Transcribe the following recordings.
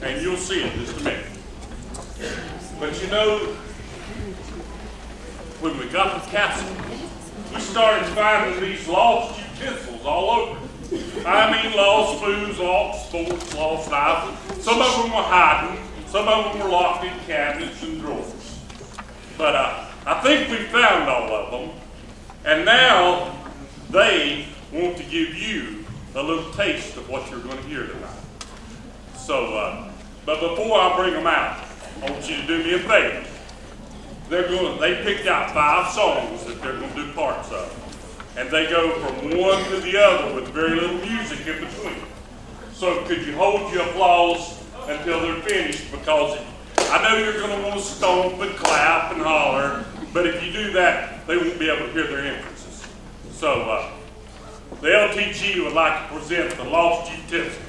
and you'll see it in just a minute. But you know, when we got to the castle, we started finding these lost utensils all over. I mean, lost spoons, lost forks, lost knives. Some of them were hiding, some of them were locked in cabinets and drawers. But I think we found all of them, and now they want to give you a little taste of what you're going to hear tonight. So, but before I bring them out, I want you to do me a favor. They picked out 5 songs that they're going to do parts of. And they go from one to the other with very little music in between. So could you hold your applause until they're finished? Because I know you're going to want to stomp and clap and holler, but if you do that, they won't be able to hear their entrances. So the LTG would like to present the Lost Utensils.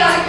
Our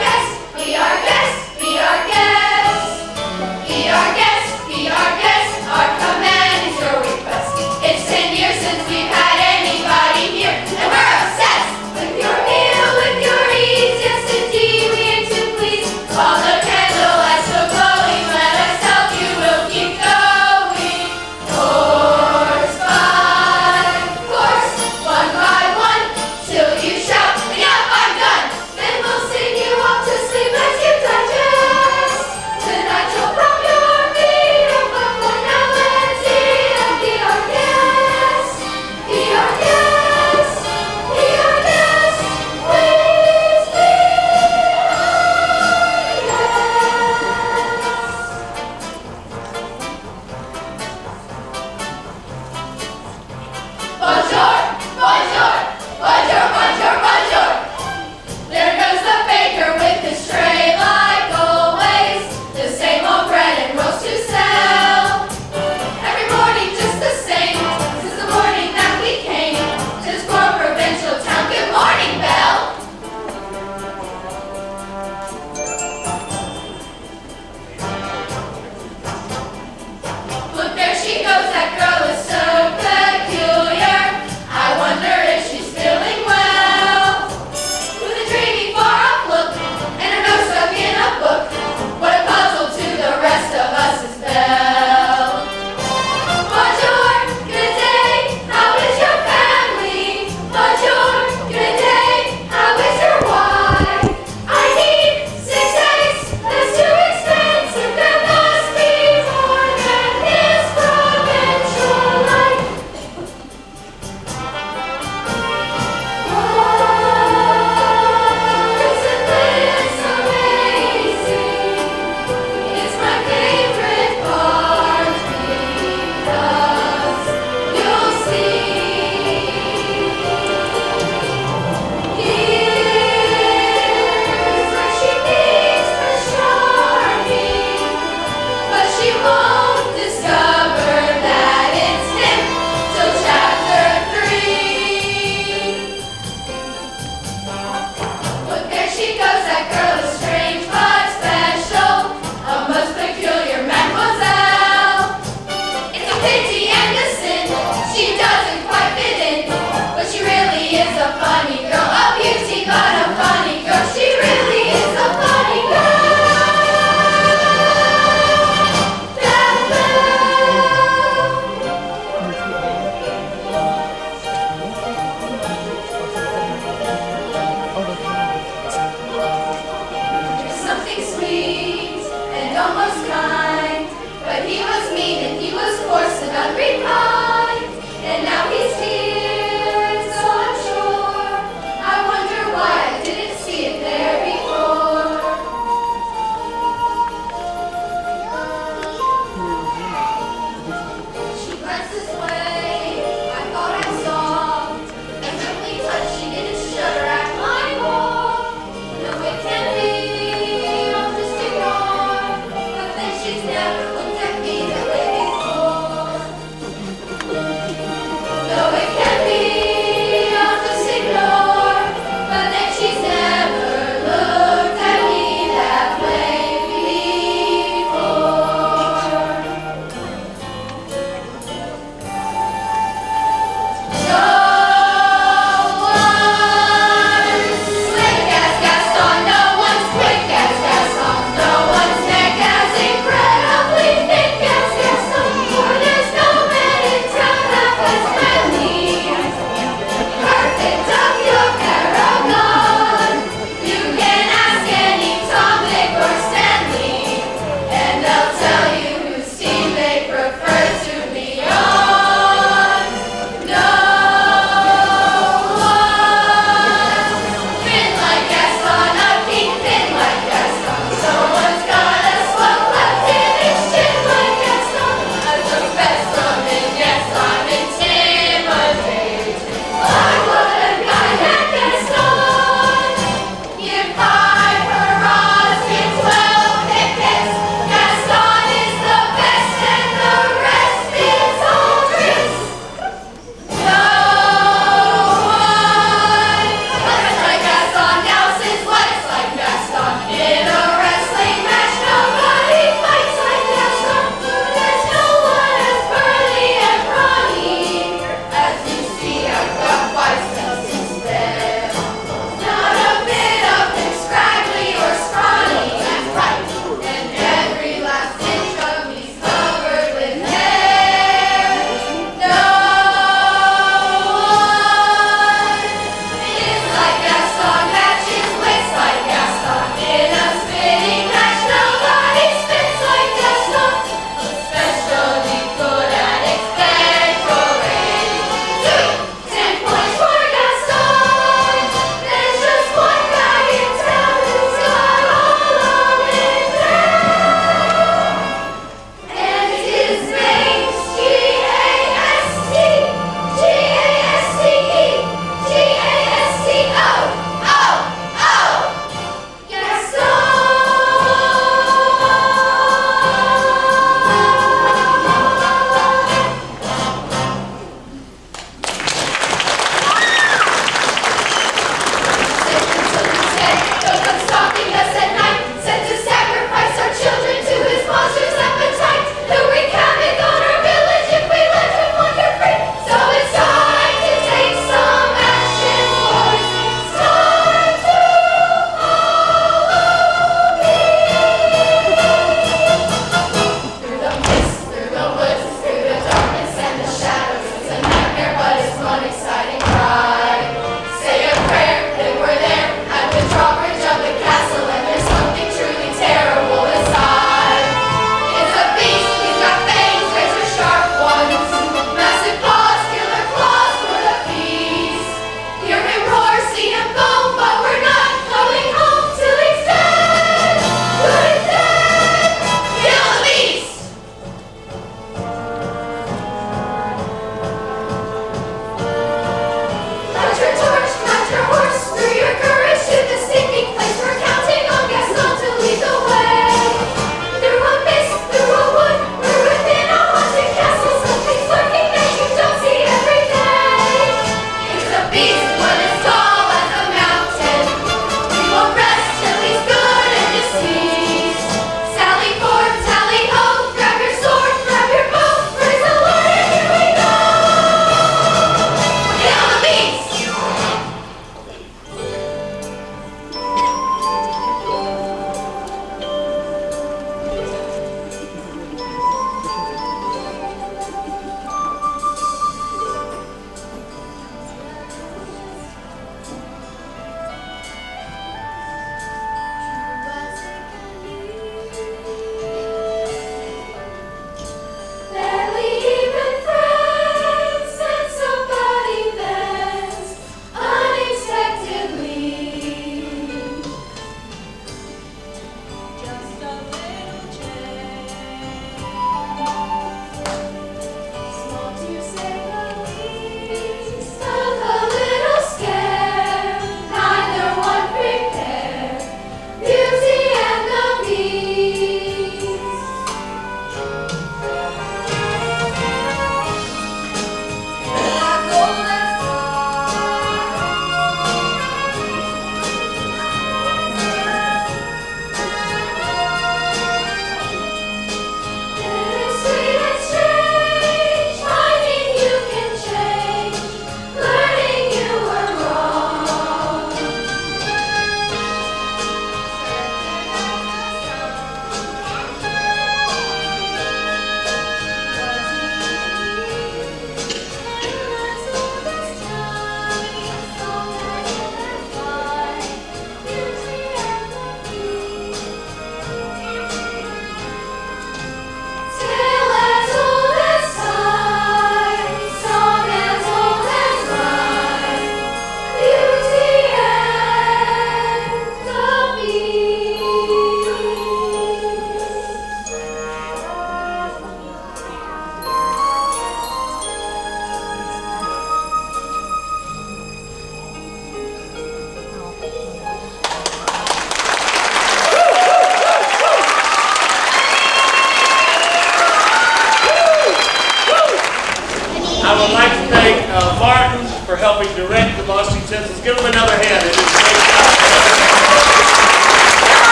helping direct the Lost Utensils. Give them another hand. They did a great job.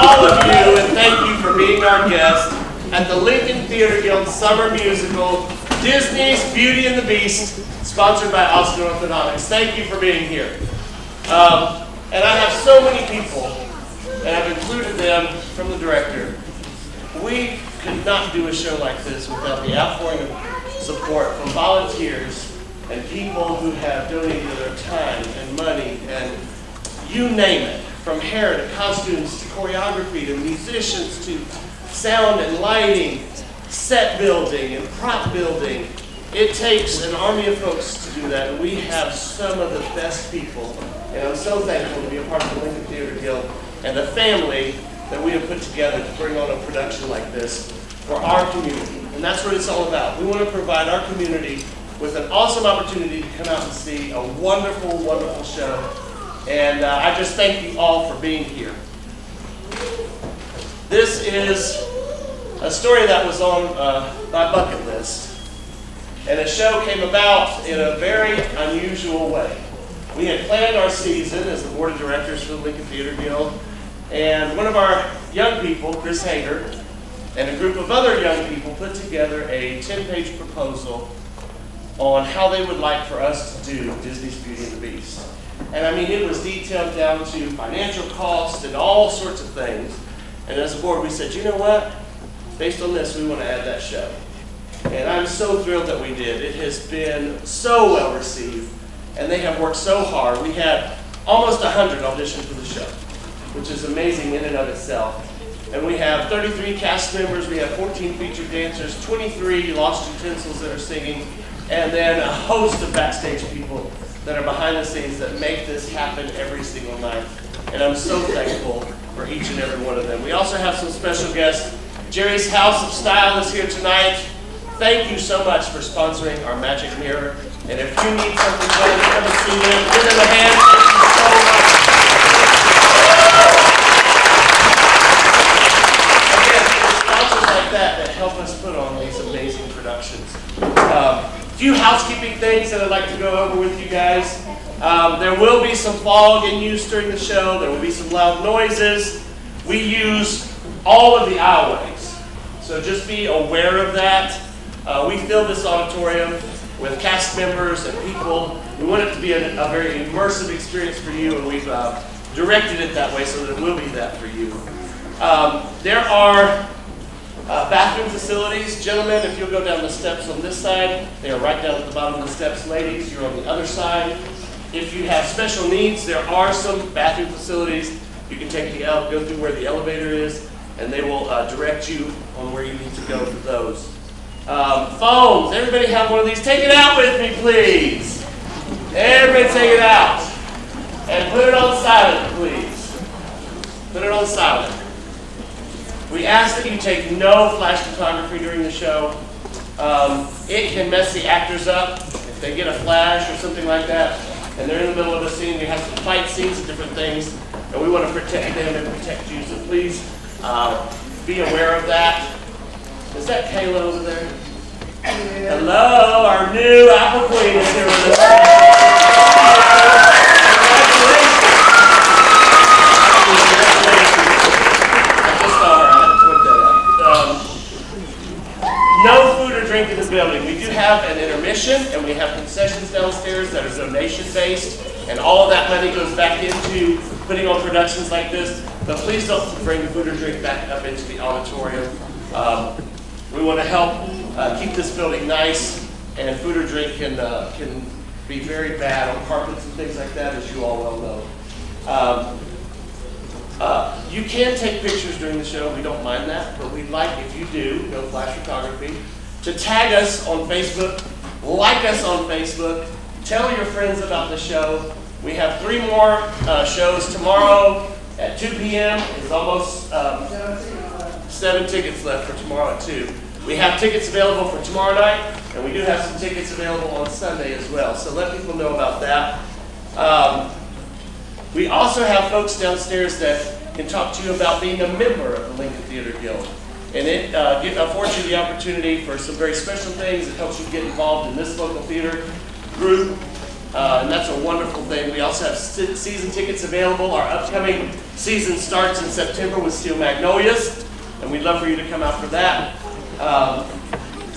All of you, and thank you for being our guest at the Lincoln Theater Guild Summer Musical, Disney's Beauty and the Beast, sponsored by Austin Orthodontics. Thank you for being here. And I have so many people, and I've included them from the director. We could not do a show like this without the outpouring of support from volunteers and people who have donated their time and money and you name it, from hair to costumes to choreography to musicians to sound and lighting, set building and prop building. It takes an army of folks to do that, and we have some of the best people. And I'm so thankful to be a part of the Lincoln Theater Guild and the family that we have put together to bring on a production like this for our community. And that's what it's all about. We want to provide our community with an awesome opportunity to come out and see a wonderful, wonderful show. And I just thank you all for being here. This is a story that was on my bucket list. And a show came about in a very unusual way. We had planned our season as the board of directors for the Lincoln Theater Guild. And one of our young people, Chris Hager, and a group of other young people put together a 10-page proposal on how they would like for us to do Disney's Beauty and the Beast. And I mean, it was detailed down to financial cost and all sorts of things. And as a board, we said, you know what? Based on this, we want to add that show. And I'm so thrilled that we did. It has been so well received, and they have worked so hard. We had almost 100 auditions for the show, which is amazing in and of itself. And we have 33 cast members, we have 14 featured dancers, 23 Lost Utensils that are singing, and then a host of backstage people that are behind the scenes that make this happen every single night. And I'm so thankful for each and every one of them. We also have some special guests. Jerry's House of Style is here tonight. Thank you so much for sponsoring our Magic Mirror. And if you need something done, come and see them. Give them a hand. Thank you so much. Again, it's sponsors like that help us put on these amazing productions. A few housekeeping things that I'd like to go over with you guys. There will be some fog in use during the show. There will be some loud noises. We use all of the aisleways, so just be aware of that. We fill this auditorium with cast members and people. We want it to be a very immersive experience for you, and we've directed it that way so that it will be that for you. There are bathroom facilities. Gentlemen, if you'll go down the steps on this side, they are right down at the bottom of the steps. Ladies, you're on the other side. If you have special needs, there are some bathroom facilities. You can take go through where the elevator is, and they will direct you on where you need to go for those. Phones. Everybody have one of these. Take it out with me, please. Everybody take it out. And put it on silent, please. Put it on silent. We ask that you take no flash photography during the show. It can mess the actors up if they get a flash or something like that, and they're in the middle of a scene. We have some fight scenes and different things, and we want to protect them and protect you, so please be aware of that. Is that Kayla over there? Yeah. Hello, our new Apple Queen is here with us. No food or drink in the building. We do have an intermission, and we have concessions downstairs that are donation-based, and all of that money goes back into putting on productions like this. But please don't bring food or drink back up into the auditorium. We want to help keep this building nice, and food or drink can be very bad on carpets and things like that, as you all well know. You can take pictures during the show. We don't mind that, but we'd like, if you do, no flash photography, to tag us on Facebook, like us on Facebook, tell your friends about the show. We have 3 more shows tomorrow at 2 p.m. It's almost 7 tickets left for tomorrow at 2. We have tickets available for tomorrow night, and we do have some tickets available on Sunday as well. So let people know about that. We also have folks downstairs that can talk to you about being a member of the Lincoln Theater Guild. And it affords you the opportunity for some very special things. It helps you get involved in this local theater group. And that's a wonderful thing. We also have season tickets available. Our upcoming season starts in September with Steel Magnolias, and we'd love for you to come out for that.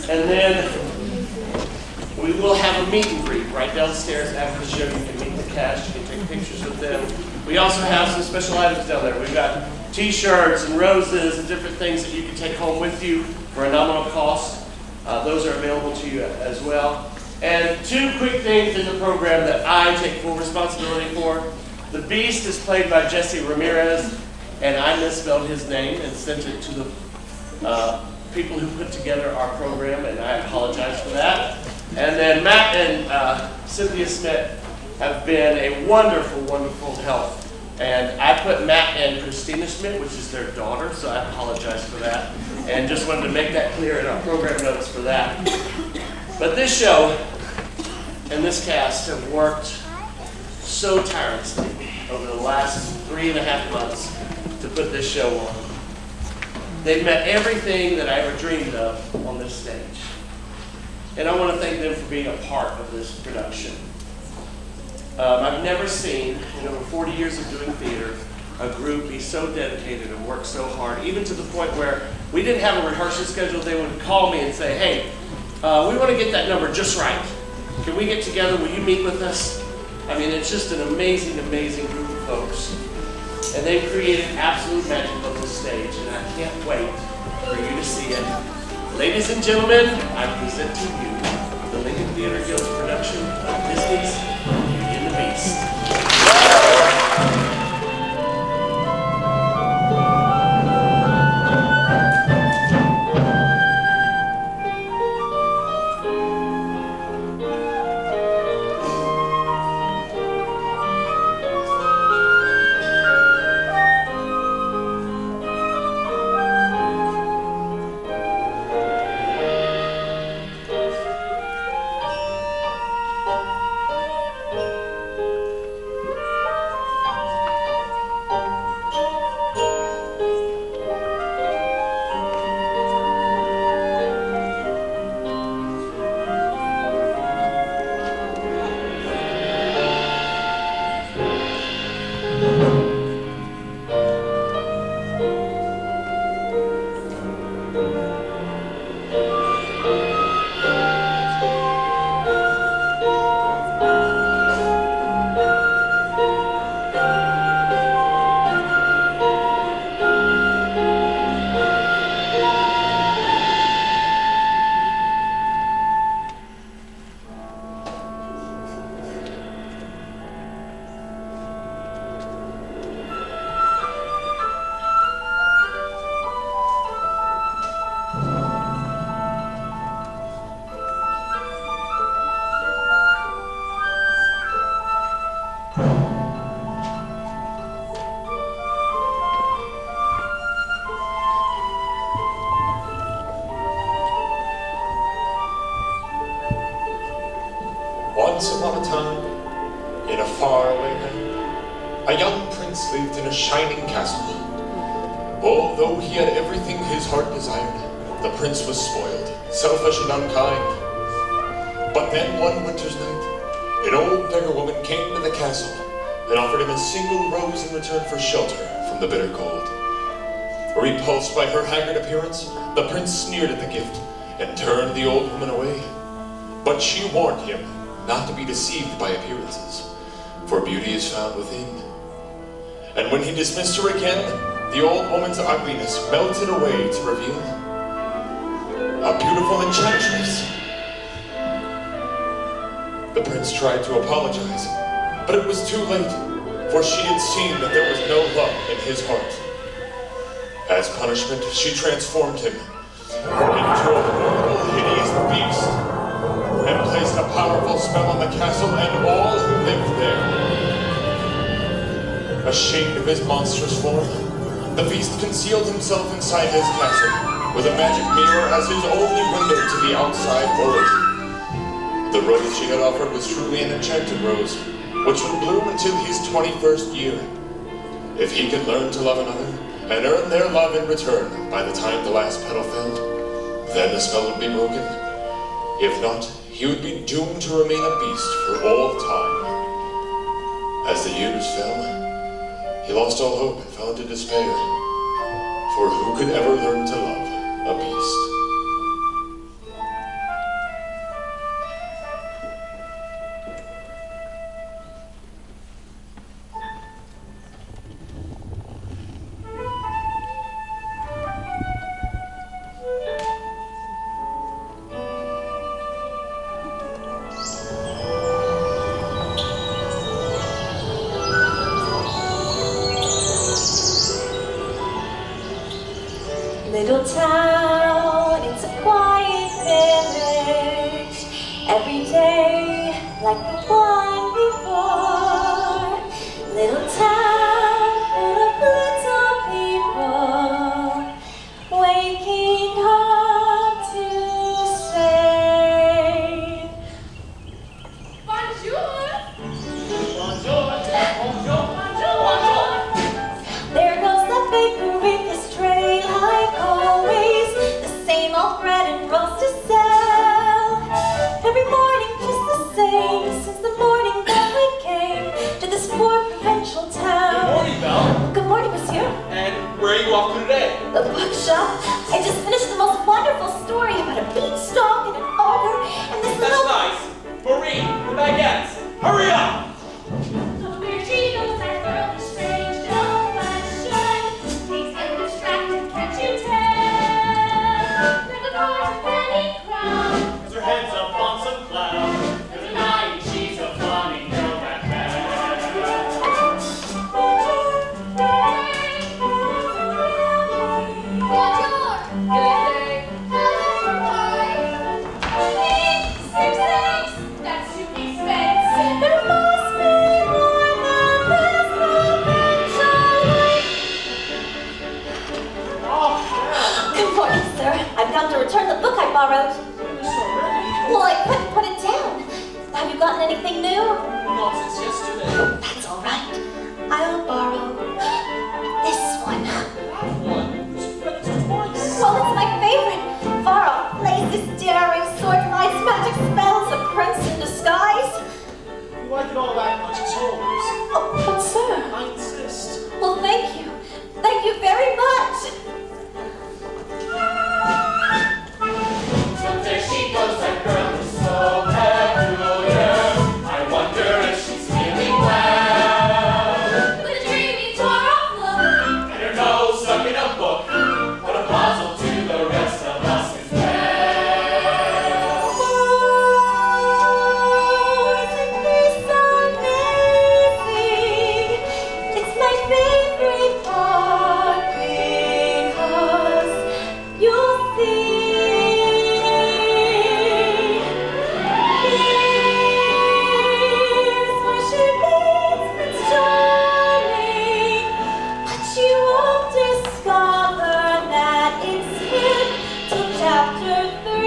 And then we will have a meet and greet right downstairs after the show. You can meet the cast, you can take pictures with them. We also have some special items down there. We've got t-shirts and roses and different things that you can take home with you for a nominal cost. Those are available to you as well. And two quick things in the program that I take full responsibility for. The Beast is played by Jesse Ramirez, and I misspelled his name and sent it to the people who put together our program, and I apologize for that. And then Matt and Cynthia Smith have been a wonderful, wonderful help. And I put Matt and Christina Schmidt, which is their daughter, so I apologize for that. And just wanted to make that clear in our program notes for that. But this show and this cast have worked so tirelessly over the last 3.5 months to put this show on. They've met everything that I ever dreamed of on this stage. And I want to thank them for being a part of this production. I've never seen, in over 40 years of doing theater, a group be so dedicated and work so hard, even to the point where we didn't have a rehearsal schedule. They would call me and say, hey, we want to get that number just right. Can we get together? Will you meet with us? I mean, it's just an amazing, amazing group of folks. And they've created absolute magic on this stage, and I can't wait for you to see it. Ladies and gentlemen, I present to you the Lincoln Theater Guild's production of Disney's Beauty and the Beast. Once upon a time, in a faraway land, a young prince lived in a shining castle. Although he had everything his heart desired, the prince was spoiled, selfish and unkind. But then one winter's night, an old beggar woman came to the castle and offered him a single rose in return for shelter from the bitter cold. Repulsed by her haggard appearance, the prince sneered at the gift and turned the old woman away. But she warned him not to be deceived by appearances, for beauty is found within. And when he dismissed her again, the old woman's ugliness melted away to reveal a beautiful enchantress. The prince tried to apologize, but it was too late, for she had seen that there was no love in his heart. As punishment, she transformed him into a horrible, hideous beast, and placed a powerful spell on the castle and all who lived there. Ashamed of his monstrous form, the beast concealed himself inside his castle with a magic mirror as his only window to the outside world. The rose she had offered was truly an enchanted rose, which would bloom until his 21st year. If he could learn to love another and earn their love in return by the time the last petal fell, then the spell would be broken. If not, he would be doomed to remain a beast for all time. As the years fell, he lost all hope and fell into despair. For who could ever learn to love a beast? Little town, it's a quiet village. Every day, like the one before. Little town full of little people, waking up to say bonjour. Bonjour. Bonjour. Bonjour. There goes the baker with his tray, like always, the same old bread and rolls to sell. Every morning just the same, since the morning that we came to this poor provincial Good town. morning, Belle. Good morning, monsieur. And where are you off to today? The bookshop. I just finished the most wonderful story about a beanstalk and an ogre and this That's little... nice. Maurice, the baguettes. Hurry up! Weird Cheetos are girly strange, don't question. Please get distracted, can't you tell? They're the cars of any crowd. Cause her head's up on some cloud. There's a night and she's a funny girl back there. Bonjour. Good day. That's too expensive. There must be more than this provincial. Oh, Good morning, sir. I've come to return the book I borrowed. Miss already? Well, I couldn't put it down. Have you gotten anything new? Not since yesterday. That's all right. I'll borrow this one. That one. You've read it twice. Well, it's my favorite. Varro plays this daring sword fights magic spells, a prince in disguise. You like it all that much, it's yours. Oh, but sir. I insist. Well, thank you. Thank you very much. There she goes, that girl is so peculiar. I wonder if she's feeling well. With a dreamy, far-off look. And her nose stuck in a book. What a puzzle to the rest of us is well. Oh, isn't this amazing? It's my favorite part because you'll see. Here's where she meets Prince Charming, but you won't discover that it's him till chapter 3.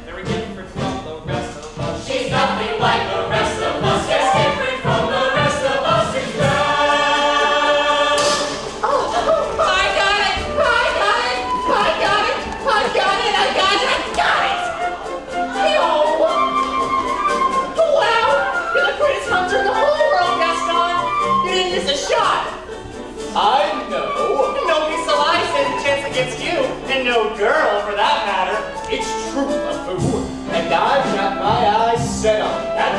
They're different from the rest of us. She's nothing like the rest of us. Yes, different from the rest of us is Belle. I got it! I got it! I got it! I got it! I got it! I got it! Wow! You're the greatest hunter in the whole world, Gaston! You didn't miss a shot! I know. Nobody so I stand a chance against you, and no girl for that matter. It's true, LeFou. And I've got my eyes set on that.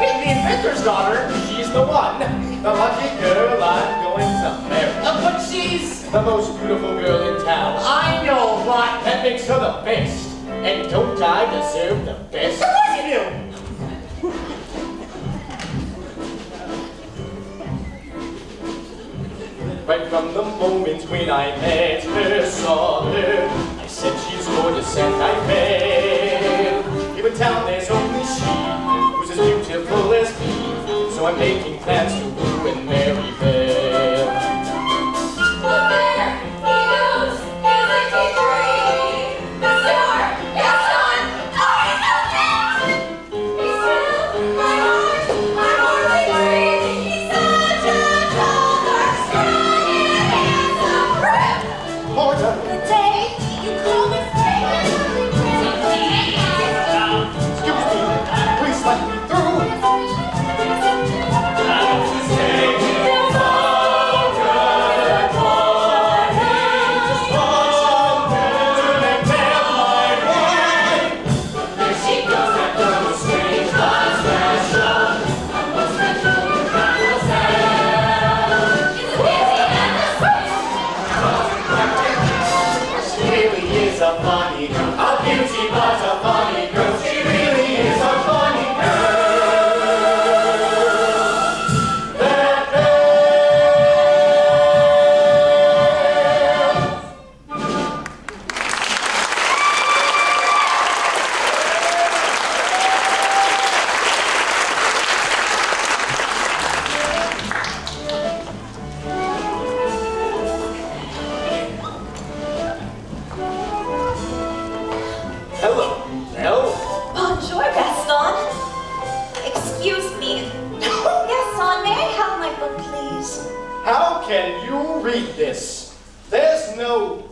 It's the inventor's daughter. She's the one. The lucky girl I'm going to marry. But she's... The most beautiful girl in town. I know, but... That makes her the best. And don't I deserve the best? Of course you do! Right from the moment when I met her, saw her, I said she's gorgeous and I fell. Here in town there's only she, who's as beautiful as me. So I'm making plans to woo and marry Belle. Oh, there! How can you read this? There's no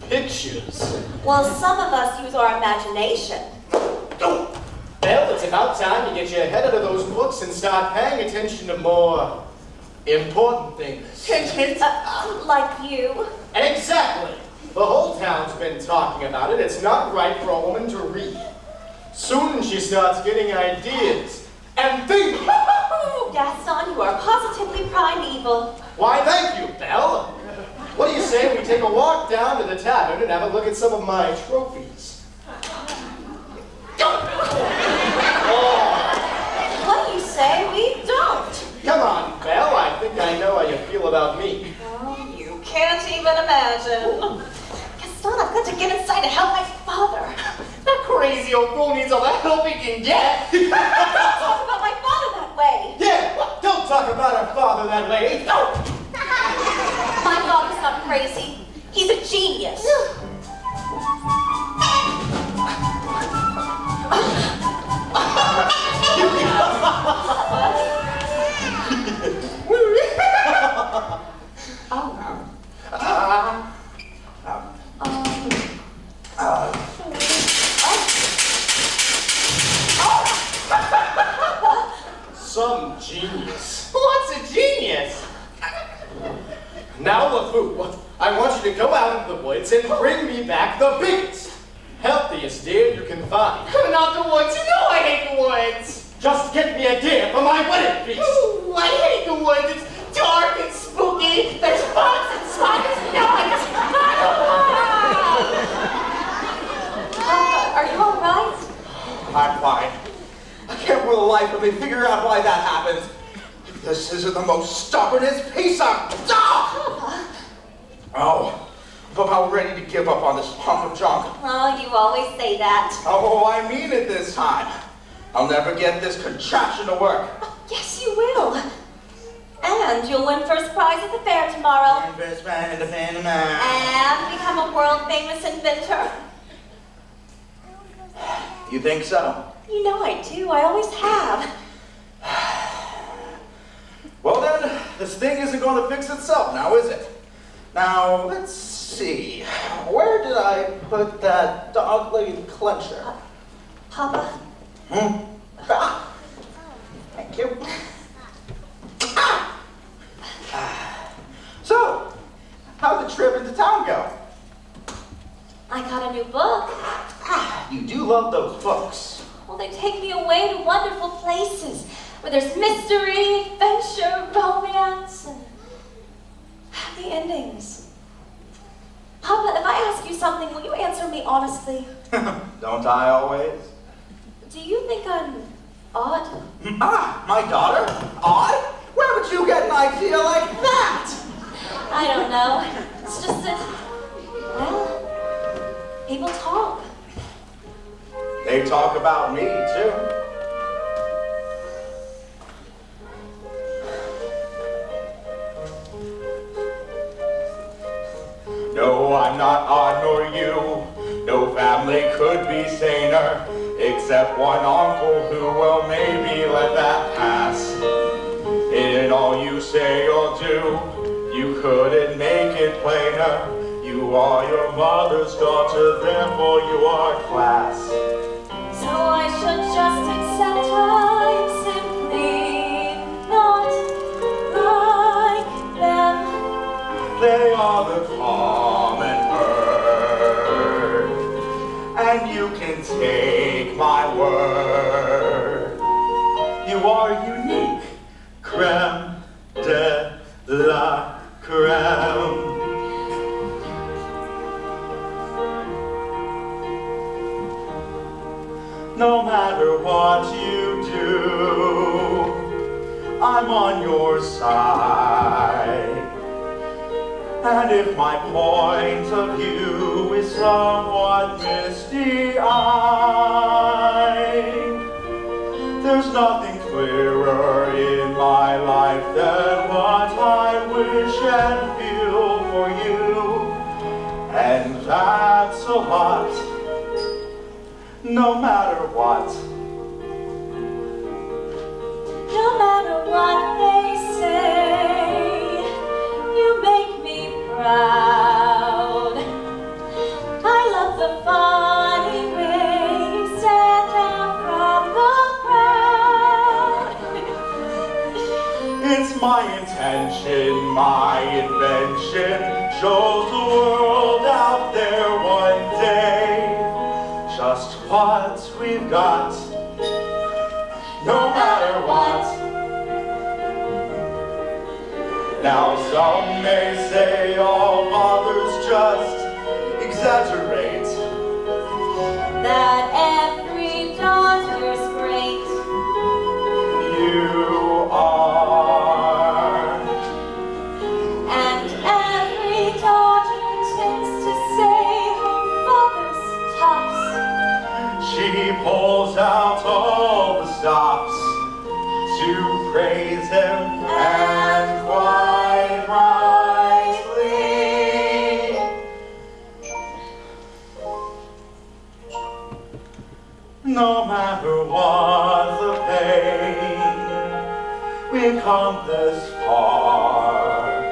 pictures. Well, some of us use our imagination. Oh, Belle, it's about time you get your head out of those books and start paying attention to more important things. Hint, hint. Like you. Exactly. The whole town's been talking about it. It's not right for a woman to read. Soon she starts getting ideas and thinking. Gaston, you are positively primeval. Why, thank you, Belle. What do you say we take a walk down to the tavern and have a look at some of my trophies? What do you say we don't? Come on, Belle. I think I know how you feel about me. Oh, you can't even imagine. Gaston, I've got to get inside to help my father. That crazy old fool needs all the help he can get. Don't talk about my father that way. Yeah, don't talk about our father that way. No. My father's not crazy. He's a genius. Some genius. What's a genius? Now, LeFou, I want you to go out into the woods and bring me back the biggest, healthiest deer you can find. Not the woods. You know I hate the woods. Just get me a deer for my wedding feast. Ooh, I hate the woods. It's dark and spooky. There's bugs and spiders. No, I just... Are you all right? I'm fine. I can't for the life of me figure out why that happened. This isn't the most stubbornest piece of... Ah! Oh, I'm about ready to give up on this hunk of junk. Oh, you always say that. Oh, I mean it this time. I'll never get this contraption to work. Oh, yes, you will. And you'll win first prize at the fair tomorrow. And And become a world-famous inventor. you think so? You know I do. I always have. Well then, this thing isn't going to fix itself now, is it? Now, let's see. Where did I put that dog-legged clencher? Papa. Ah, thank you. So, how'd the trip into town go? I got a new book. You do love those books. Well, they take me away to wonderful places where there's mystery, adventure, romance, and happy endings. Papa, if I ask you something, will you answer me honestly? Don't I always? Do you think I'm odd? Ah, my daughter? Odd? Where would you get an idea like that? I don't know. It's just that, well, people talk. They talk about me, too. No, I'm not odd nor you. No family could be saner, except one uncle who will maybe let that pass. In all you say or do, you couldn't make it plainer. You are your mother's daughter, therefore you are class. So I should just accept I'm simply not like them. They are the common herd, and you can take my word. You are unique, creme de la creme. No matter what you do, I'm on your side. And if my point of view is somewhat misty-eyed, there's nothing clearer in my life than what I wish and feel for you. And that's a lot, no matter what. No matter what they say, It's my intention, my invention, shows the world out there one day just what we've got, no matter what. Now some may say all fathers just exaggerate, that every daughter's great. you are. And every daughter tends to say her father's tops. She pulls out all the stops to praise him, and quite rightly. No matter what the pain, we've come this far.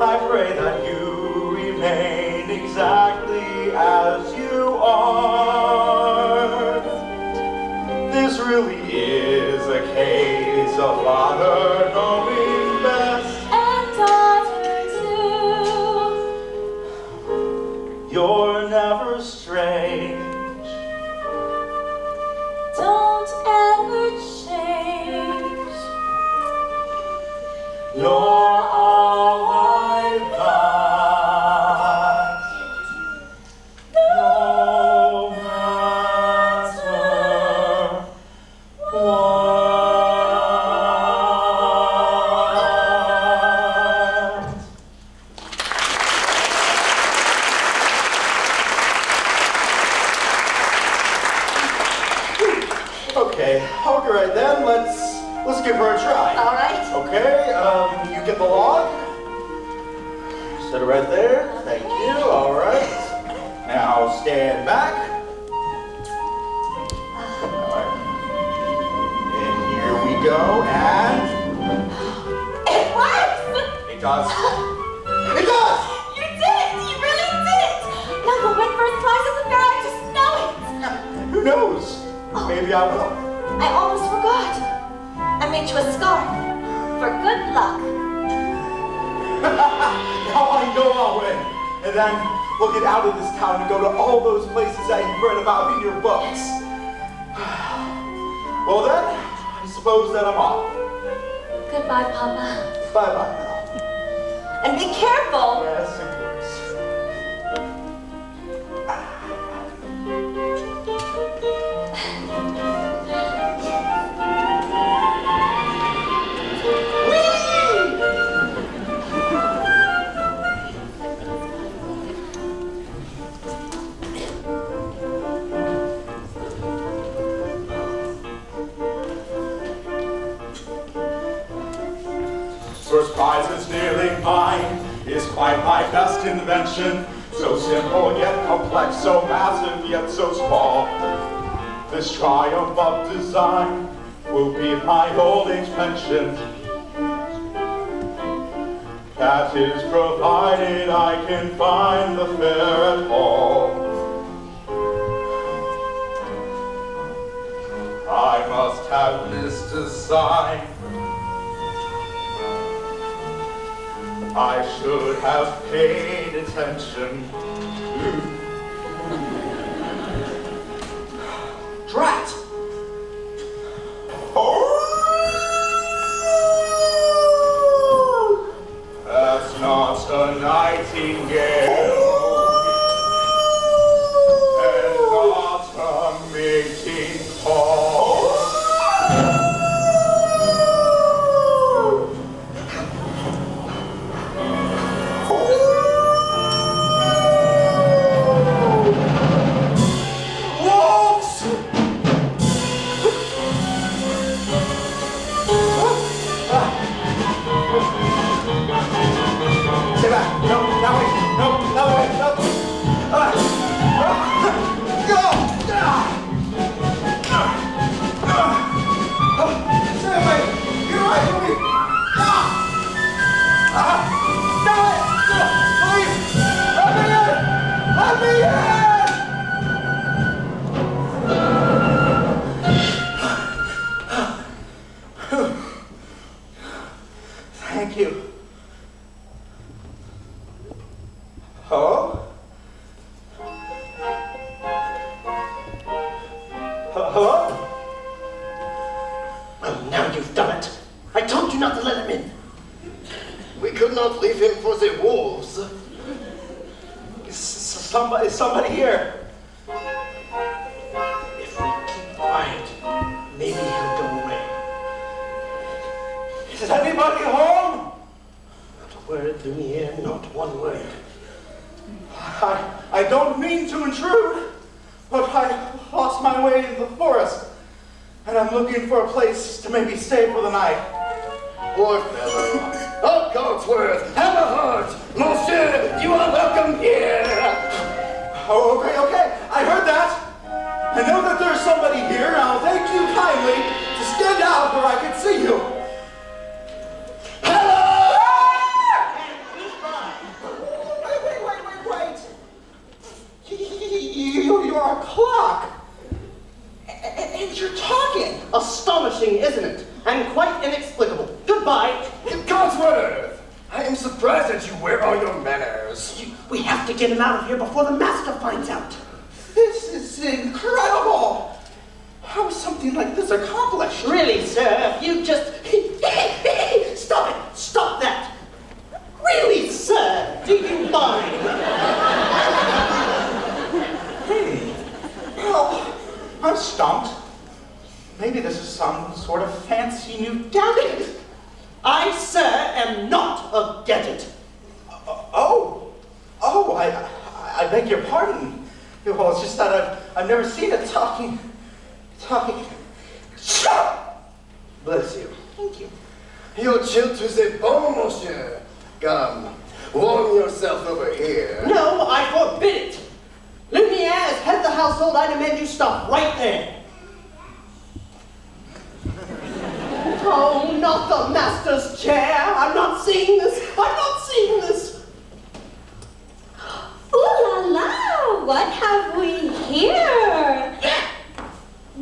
I pray that you remain exactly as you are. This really is a case of father knowing best, And daughter too. you're never strange. Don't ever change. You're all I've got, no matter what. Okay, right then, let's give her a try. All right. Okay, you get the log. Set it right there. Thank you. All right. Now stand back. All right. And here we go. And It works! it does. It does. You did it! You really did it! Now you'll win first prize at the fair, I just know it! Who knows? Maybe I will. I almost forgot. I made you a scarf for good luck. Now I know I'll win. And then we'll get out of this town and go to all those places that you've read about in your books. Well then, I suppose that I'm off. Goodbye, Papa. Bye-bye now. And be careful. Yes, of course. First prize is nearly mine, is quite my best invention. So simple yet complex, so massive yet so small. This triumph of design will be my old age pension. That is provided I can find the fair at all. I must have this design. I should have paid attention. Drat! Oh! That's not a nightingale. And not a mating call. No, Thank you. Hello? Hello? Well, now you've done it. I told you not to let him in. We could not leave him for the wolves. Is somebody here? If we keep quiet, maybe he'll go away. Is anybody home? Not a word, Lumiere, not one word. I don't mean to intrude, but I lost my way in the forest, and I'm looking for a place to maybe stay for the night. Poor fellow. Oh, Cogsworth, have a heart. Monsieur, you are welcome here. Oh, okay, I heard that. I know that there's somebody here, and I'll thank you kindly to stand out where I can see you. Hello! Wait. You're a clock. And you're talking. Astonishing, isn't it? And quite inexplicable. Goodbye. Cogsworth, I am surprised that you. Where are your manners? We have to get him out of here before the master finds out. This is incredible. How is something like this accomplished? Really, sir, if you just... Stop it! Stop that! Really, sir, do you mind? Well, I'm stumped. Maybe this is some sort of fancy new gadget. I, sir, am not a gadget. I beg your pardon. Well, it's just that I've never seen a talking. Shut up! Bless you. Thank you. Your chill to the bone, monsieur. Come, warm yourself over here. No, I forbid it. Lumiere, as head of the household, I demand you stop right there. Oh, not the master's chair. I'm not seeing this. Ooh la la! What have we here?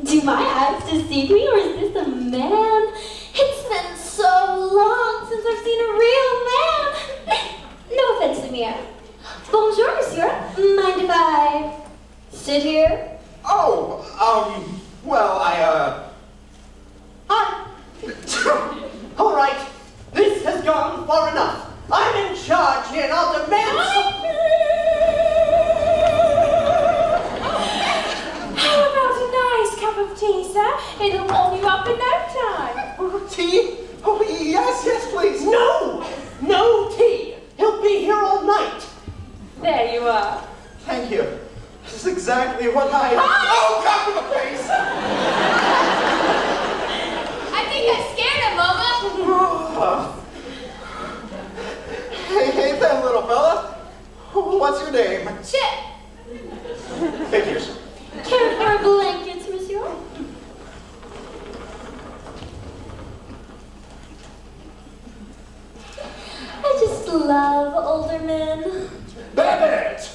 Do my eyes deceive me, or is this a man? It's been so long since I've seen a real man. No offense, Lumiere. Bonjour, monsieur. Mind if I sit here? All right, this has gone far enough. I'm in charge here, and I'll demand How about a nice cup of tea, sir? It'll warm you up in no time. Tea? Oh, yes, please. No tea. He'll be here all night. There you are. Thank you. This is exactly what I... Oh, cop in the face! I think I scared him, Mama. Hey then, little fella. What's your name? Chip. Figures. Care for a blanket, monsieur? I just love older men. Babette!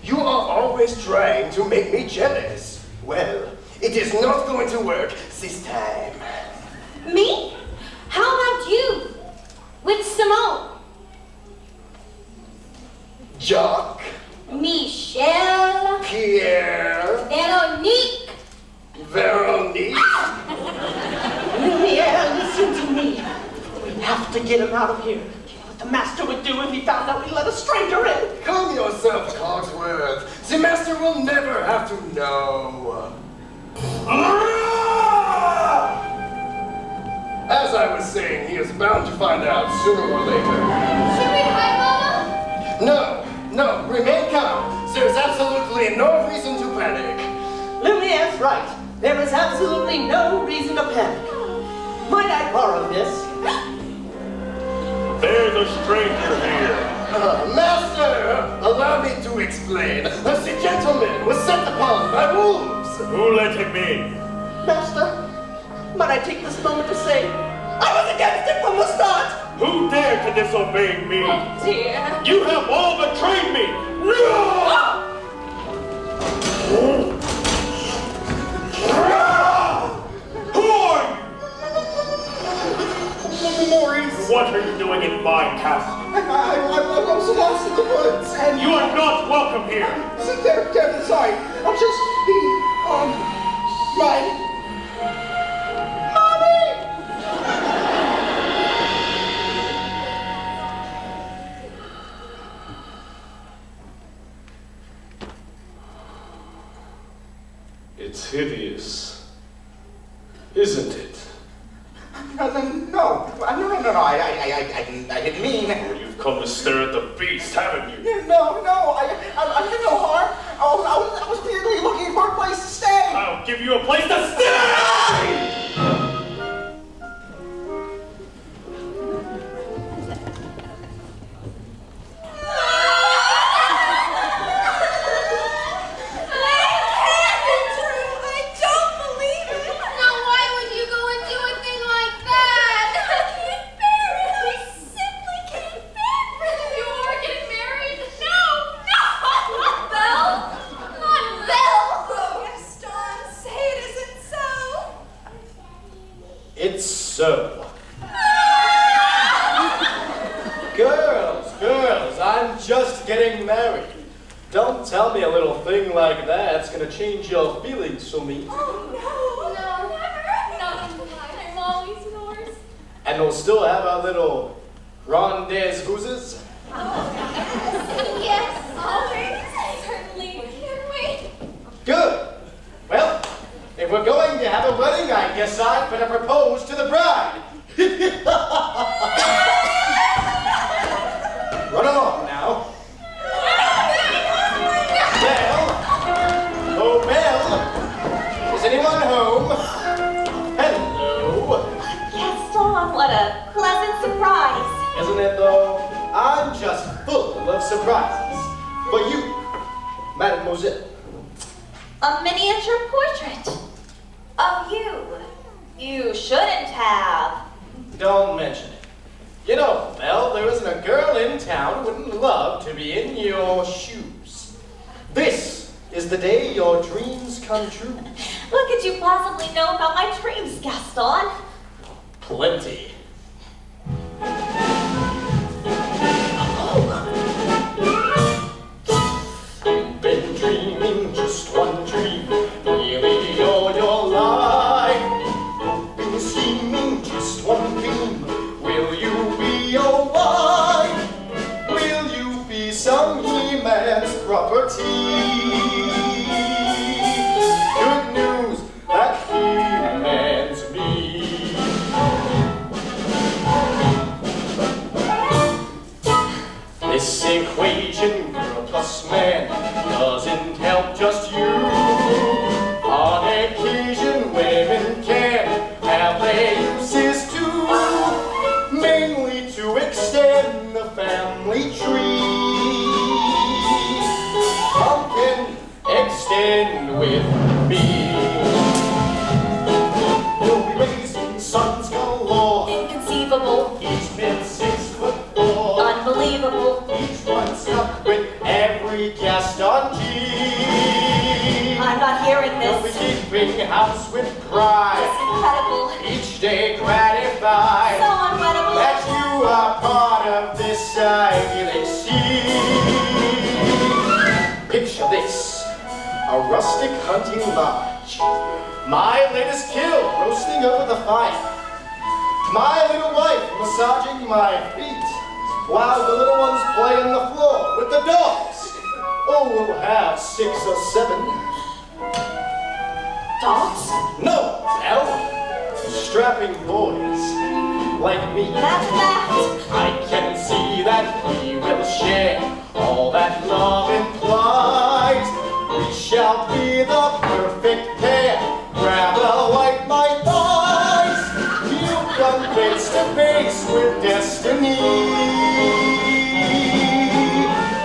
You are always trying to make me jealous. Well, it is not going to work this time. Me? How about you? With Simone? Jacques, Michelle? Pierre, Veronique? Veronique. Lumiere, listen to me. We have to get him out of here. What the master would do if he found out we let a stranger in. Calm yourself, Cogsworth. The master will never have to know. As I was saying, he is bound to find out sooner or later. Should we hide, Mama? No, remain calm. There is absolutely no reason to panic. Lumiere's right. There is absolutely no reason to panic. Might I borrow this? There's a stranger here. Master, allow me to explain. The gentleman was set upon by wolves. Who let him in? Master, might I take this moment to say, I was against it from the start. Who dared to disobey me? Oh, dear. You have all betrayed me! Who are you? Maurice. boys! What are you doing in my castle? I was lost in the woods and... You are not welcome here! They're sorry. I'll just be, my... It's hideous, isn't it? No, I didn't mean... Oh, you've come to stare at the beast, haven't you? No, I did no harm. I was merely looking for a place to stay. I'll give you a place to stay! So, girls, I'm just getting married. Don't tell me a little thing like that's gonna change your feelings for me. Oh, no, never. Not in life. I'm always yours. And we'll still have our little rendezvouses. Oh, yes, always. Certainly. Can't wait. Good. Well, if we're going to have a wedding, I guess I'd better propose to the bride. Run along now. Belle? Oh, Belle? Is anyone home? Hello. Gaston, what a pleasant surprise. Isn't it, though? I'm just full of surprises. For you, mademoiselle. A miniature portrait of you. You shouldn't have. Don't mention it. You know, Belle, there isn't a girl in town who wouldn't love to be in your shoes. This is the day your dreams come true. What could you possibly know about my dreams, Gaston? Plenty. You've been dreaming just one dream, nearly all your life. You've been scheming just one theme. Will you be your wife? Will you be some He-Man's property? Good news, that He-Man's me. This equation, girl plus man, doesn't help just you. On occasion, women can have their uses too, mainly to extend the family tree. Come can extend with me. You'll be raising sons galore. Inconceivable. Each man 6'4". Unbelievable. Each one stuck with every Gaston gene. I'm not hearing You'll be this. keeping house with pride. It's incredible. Each day gratified So incredible. that you are part of this idyllic scene. Picture this, a rustic hunting lodge. My latest kill roasting over the fire. My little wife massaging my feet, while the little ones play on the floor with the dogs. Oh, we'll have 6 or 7. Dogs? No, Belle. Strapping boys like me. That's that. I can see that we will share all that love implies. We shall be the perfect pair. Rather like my thighs. We'll run face to face with destiny.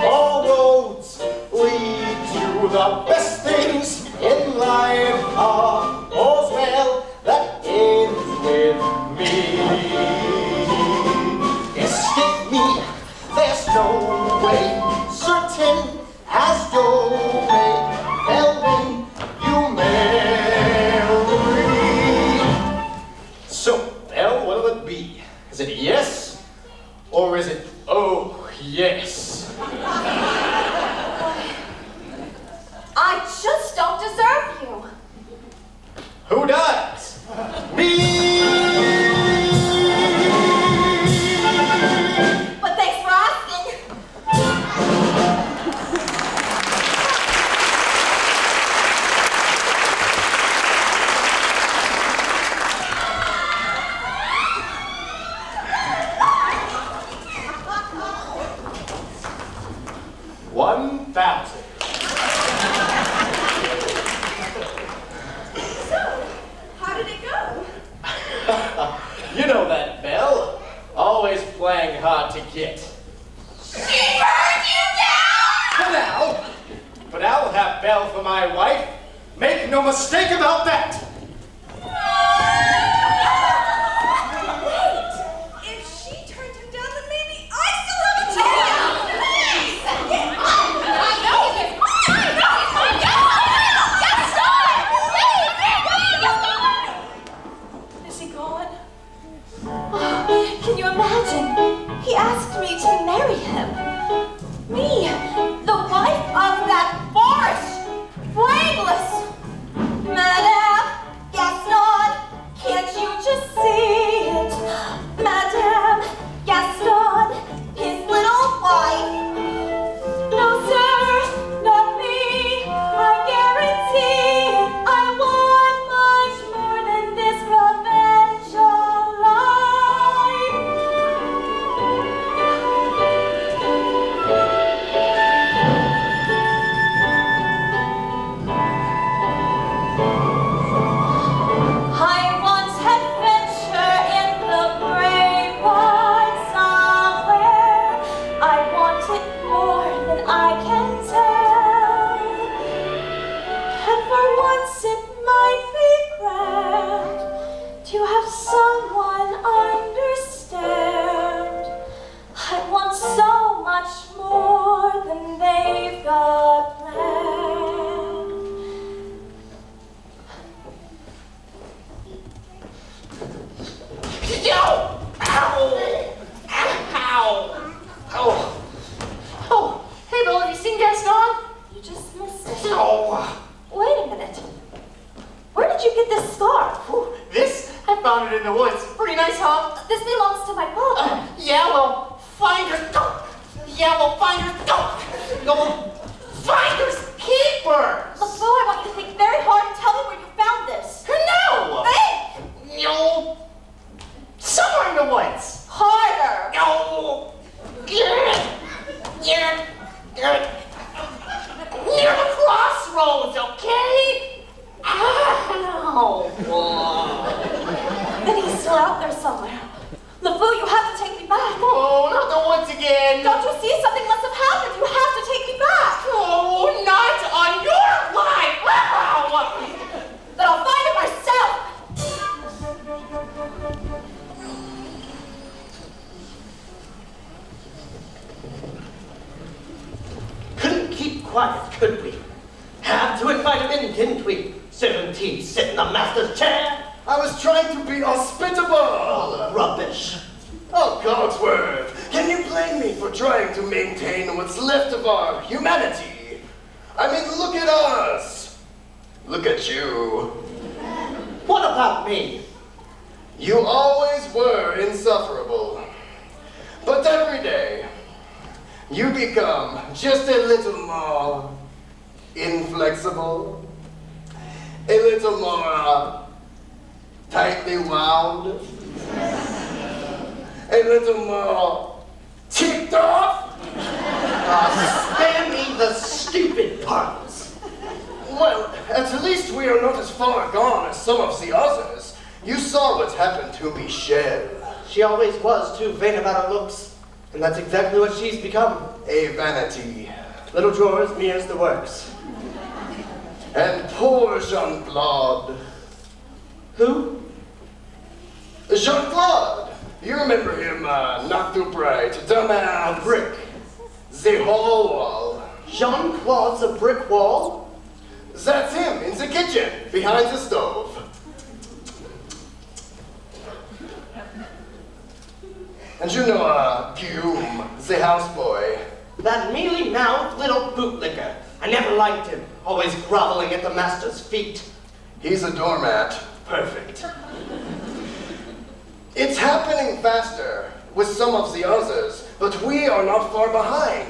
All roads lead to the best things in life. All's well that ends with me. Escape me, there's no way. Certain as your way. Ellen, you marry. So, Belle, what'll it be? Is it yes Or is it, oh, yes? I just don't deserve you. Who does? Me! But thanks for asking. $1,000. How did it go? You know that, Belle. Always playing hard to get. She turned you down! For now. But I'll have Belle for my wife. Make no mistake about that. Wait, if she turned him down, then maybe I still have a chance. Is he gone? Oh, can you imagine? He asked me to marry him. Me, the wife of that boorish, brainless Madame Gaston. Can't you just see it? Madame Gaston, his little wife. No, sir, not me. I guarantee it. I want much more than this provincial life. I want adventure in the great wide somewhere. I want it more than I can tell. And for once it might be grand to have someone understand. I want so much more than they've got planned. Yo! Ow! Ow! Oh! Oh! Hey, Belle, have you seen Gaston? You just missed it. Oh! Wait a minute. Where did you get this scarf? Whew, this? I found it in the woods. Pretty nice, huh? This belongs to my father. Yeah, well, finders don't. Yeah, well, finders don't. No, well, finders keepers. Look, Bo, I want you to think very hard and tell me where you found this. No. Think! No. Somewhere in the woods. Harder! No. Near the crossroads, okay? Ow. Then he's still out there somewhere. LeFou, you have to take me back. Oh, not the woods again. Don't you see? Something must have happened. You have to take me back. Oh, not on your life. Wow. Then I'll find it myself. Couldn't keep quiet, could we? Had to invite him in, didn't we? 17 sit in the master's chair. I was trying to be hospitable. Oh, rubbish. Oh, Cogsworth, can you blame me for trying to maintain what's left of our humanity? I mean, look at us. Look at you. What about me? You always were insufferable. But every day, you become just a little more inflexible, a little more tightly wound, a little more ticked off. Spare me the stupid puns. Well, at least we are not as far gone as some of the others. You saw what happened to Michelle. She always was too vain about her looks, and that's exactly what she's become. A vanity. Little drawers, mirrors, the works. And poor Jean-Claude. Who? Jean-Claude. You remember him, not too bright, dumb as a brick. The whole wall. Jean-Claude's a brick wall? That's him, in the kitchen, behind the stove. And you know, Guillaume, the houseboy. That mealy-mouthed little bootlicker. I never liked him, always groveling at the master's feet. He's a doormat. Perfect. It's happening faster with some of the others, but we are not far behind.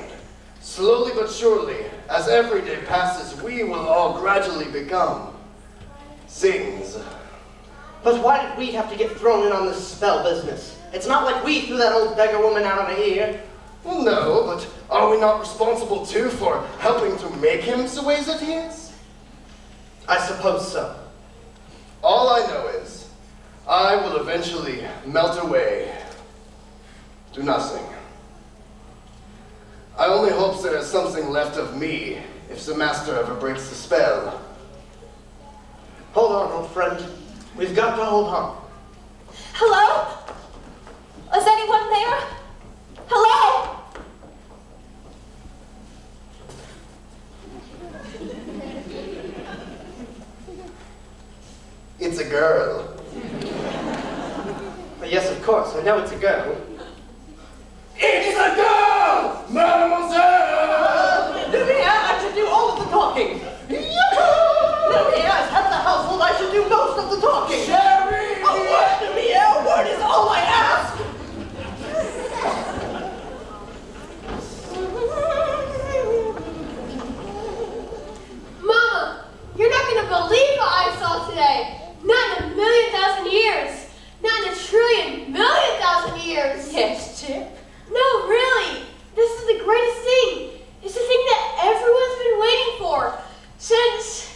Slowly but surely, as every day passes, we will all gradually become things. But why did we have to get thrown in on this spell business? It's not like we threw that old beggar woman out of here. Well, no, but are we not responsible too for helping to make him the way that he is? I suppose so. All I know is, I will eventually melt away. Do nothing. I only hope there is something left of me if the master ever breaks the spell. Hold on, old friend. We've got to hold on. Hello? Is anyone there? Hello? It's a girl. Yes, of course. I know it's a girl. It's a girl! Mademoiselle! Lumiere, I should do all of the talking. Lumiere, as head of the household, I should do most of the talking. Sherry! A word, Lumiere, a word is all I ask. Mama, you're not going to believe what I saw today. Not in a million thousand years. Not in a trillion million thousand years. Yes, Chip. No, really. This is the greatest thing. It's the thing that everyone's been waiting for. Since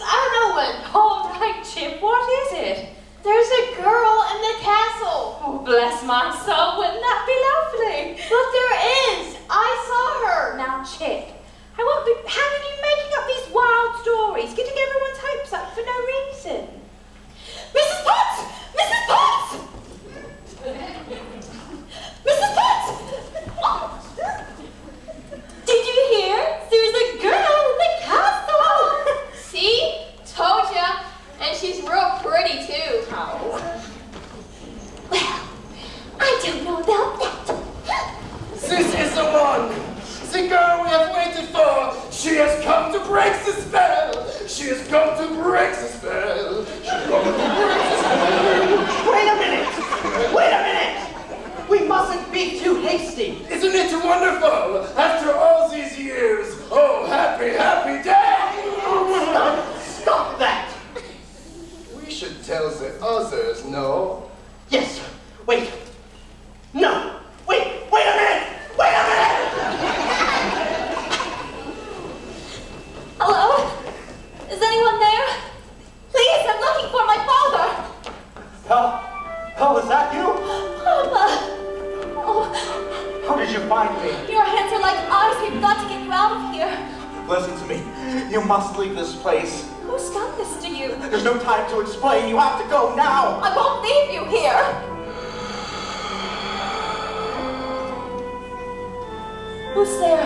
I don't know when. All right, Chip, what is it? There's a girl in the castle. Oh, bless my soul, wouldn't that be lovely? But there is. I saw her. Now, Chip, I won't be having you making up these wild stories, getting everyone's hopes up for no reason. Mrs. Potts! Mrs. Potts! Mrs. Potts! Did you hear? There's a girl in the castle. See? Told ya. And she's real pretty, too. Oh. Well, I don't know about that. This is the one! The girl we have waited for! She has come to break the spell! She has come to break the spell! She has come to break the spell! Wait a minute! Wait a minute! We mustn't be too hasty. Isn't it wonderful? After all these years, oh, happy, happy day! Stop that! We should tell the others, no? Yes, wait. No, wait a minute! Wait a minute! Hello? Is anyone there? Please, I'm looking for my father. Belle, is that you? Papa. Oh, How did you find me? your hands are like eyes. We've got to get you out of here. Listen to me. You must leave this place. Who's done this to you? There's no time to explain. You have to go now. I won't leave you here. Who's there?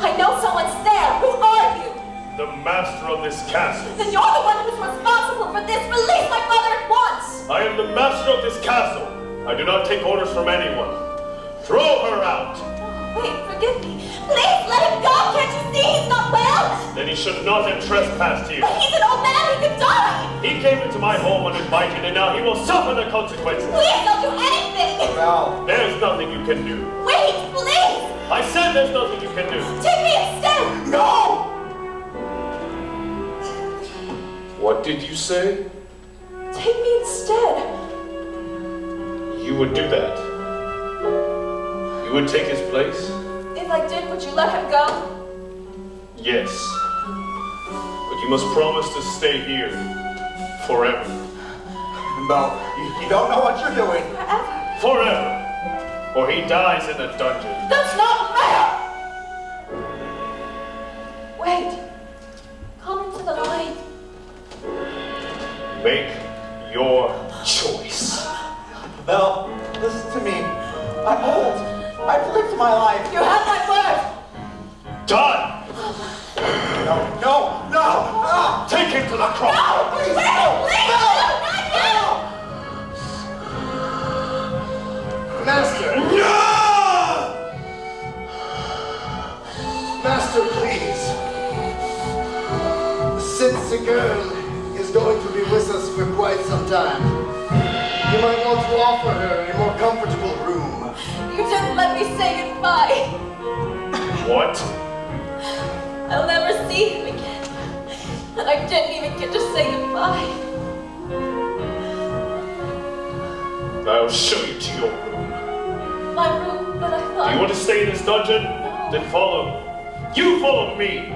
I know someone's there. Who are you? The master of this castle. Then you're the one who's responsible for this. Release my mother at once. I am the master of this castle. I do not take orders from anyone. Throw her out. Wait, forgive me. Please let him go. Can't you see he's not well? Then he should not have trespassed here. But he's an old man. He could die. He came into my home uninvited, and now he will suffer the consequences. Please don't do anything. Belle. There's nothing you can do. Wait, please. I said there's nothing you can do. Take me instead. No! What did you say? Take me instead. You would do that? You would take his place? If I did, would you let him go? Yes. But you must promise to stay here forever. Belle, you don't know what you're doing. Forever. Forever. Or he dies in a dungeon. That's not fair. Wait. Come into the light. Make your choice. Belle, listen to me. I'm old. I've lived my life. You have my word. Done! No! Take him to the cross! No! Please! Please! No! Not you! her a more comfortable room. You didn't let me say goodbye. What? I'll never see him again. And I didn't even get to say goodbye. I'll show you to your room. My room that I thought... Do you want to stay in this dungeon? No. Then follow. You follow me!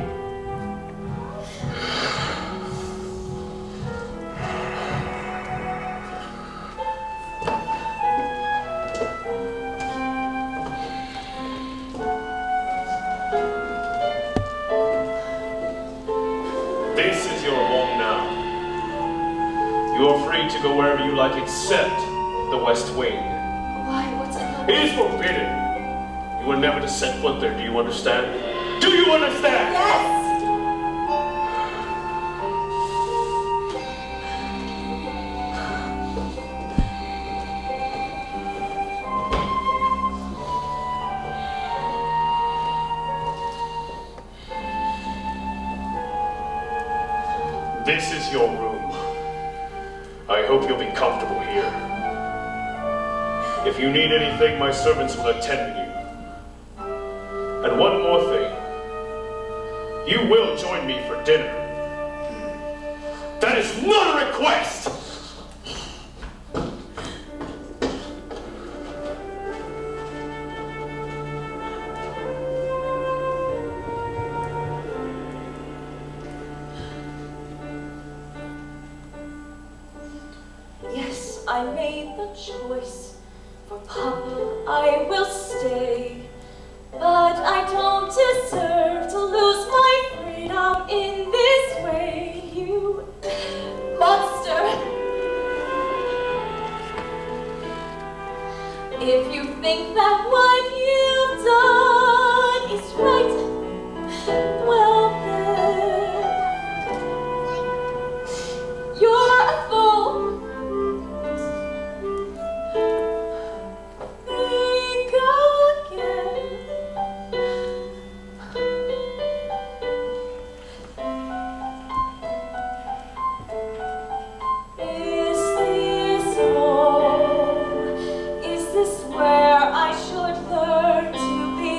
This is your home now. You are free to go wherever you like except the West Wing. Why? What's in the... It is forbidden. You are never to set foot there, do you understand? Do you understand? Yes! This is your room. I hope you'll be comfortable here. If you need anything, my servants will attend to you. And one more thing. You will join me for dinner. That is not a request! Yes, I made the choice. For Papa, I will stay. But I don't deserve to lose my freedom in this way, you monster. If you think that what you've done is right, well then, you're a fool. Think again. Is this home? Is this where I should learn to be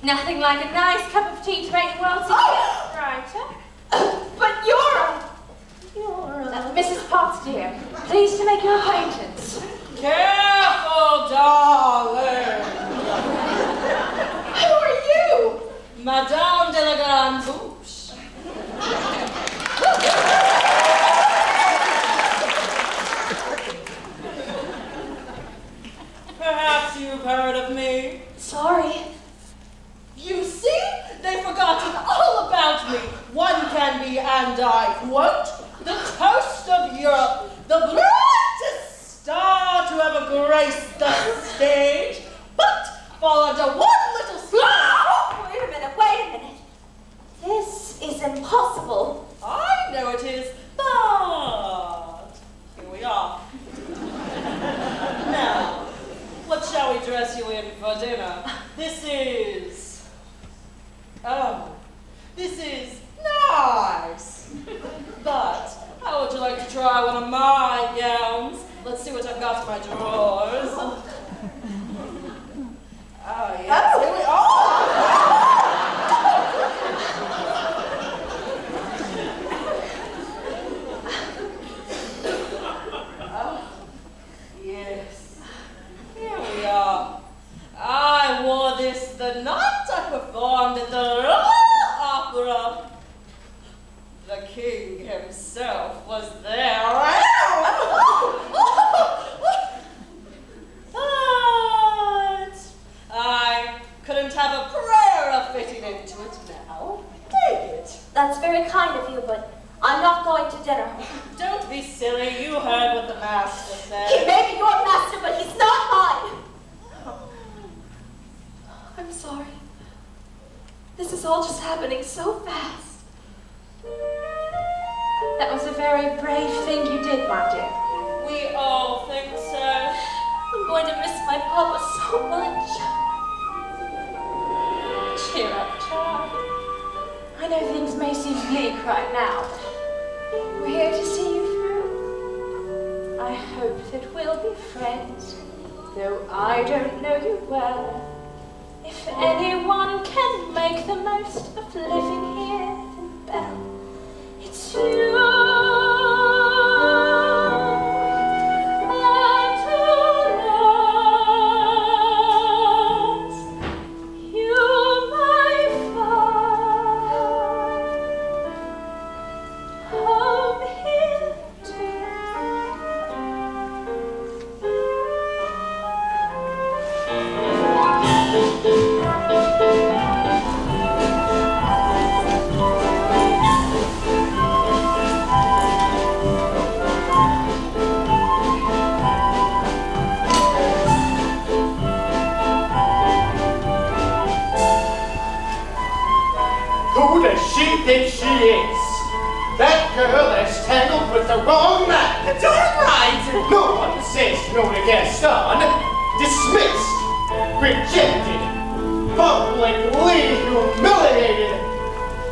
Nothing like a nice cup of tea to make the world seem brighter. But you're Mrs. Potts, dear, pleased to make your acquaintance. careful, darling. Who are you? Madame de la Grande Bouche. Perhaps you've heard of me. Sorry. You see, they've forgotten all about me. One can be, and I quote, the toast of Europe, the brightest star to ever grace the stage, but fall under one little star. Wait a minute, wait a minute. This is impossible. I know it is, but here we are. Now, what shall we dress you in for dinner? This is nice. But how would you like to try one of my gowns? Let's see what I've got in my drawers. Oh, yes. Here we are. Yes. Here we are. I wore this the night I performed at the Royal Opera. The king himself was there. But I couldn't have a prayer fitting into it now. Take it. That's very kind of you, but I'm not going to dinner. Don't be silly. You heard what the master said. He may be your master, but he's not mine. I'm sorry. This is all just happening so fast. That was a very brave thing you did, my dear. We all think so. I'm going to miss my papa so much. Cheer up, child. I know things may seem bleak right now, but we're here to see you through. I hope that we'll be friends, though I don't know you well. If anyone can make the most of living here, then Belle, it's you. Who does she think she is? That girl is tangled with the wrong man. Darn right! No one says no to Gaston. Dismissed. Rejected. Publicly humiliated.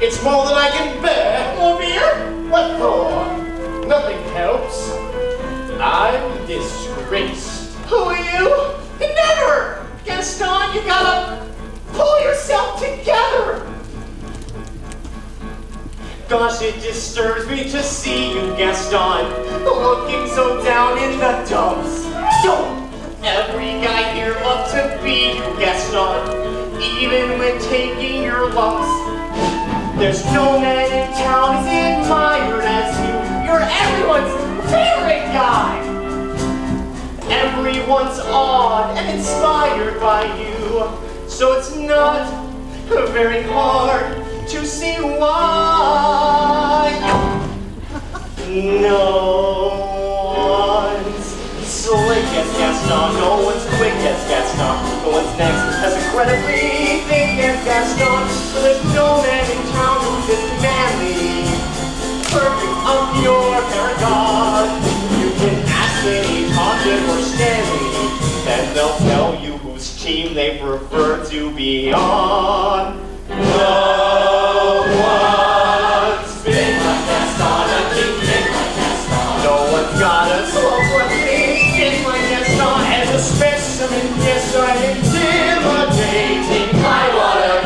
It's more than I can bear. More beer? What for? Nothing helps. I'm disgraced. Who are you? Never! Gaston, you gotta pull yourself together. Gosh, it disturbs me to see you, Gaston, looking so down in the dumps. Don't every guy here love to be you, Gaston, even when taking your lumps? There's no man in town as admired as you. You're everyone's favorite guy. Everyone's awed and inspired by you, so it's not very hard to see why. No one's slick as Gaston, no one's quick as Gaston, no one's next as incredibly thick as Gaston. But there's no man in town who's as manly, perfect of your paragon. You can ask any Condon or Stanley, and they'll tell you whose team they prefer to be on. No one's been like Gaston, a king been like Gaston. No one's got a slow been like Gaston, as a specimen, yes, I'm intimidating. I wanna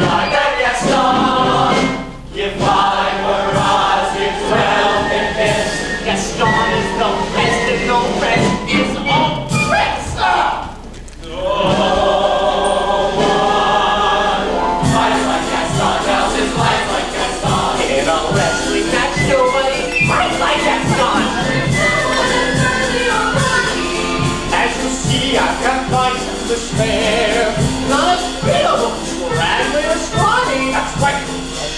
fair. Not a bit of a scraggly or scrawny. That's right.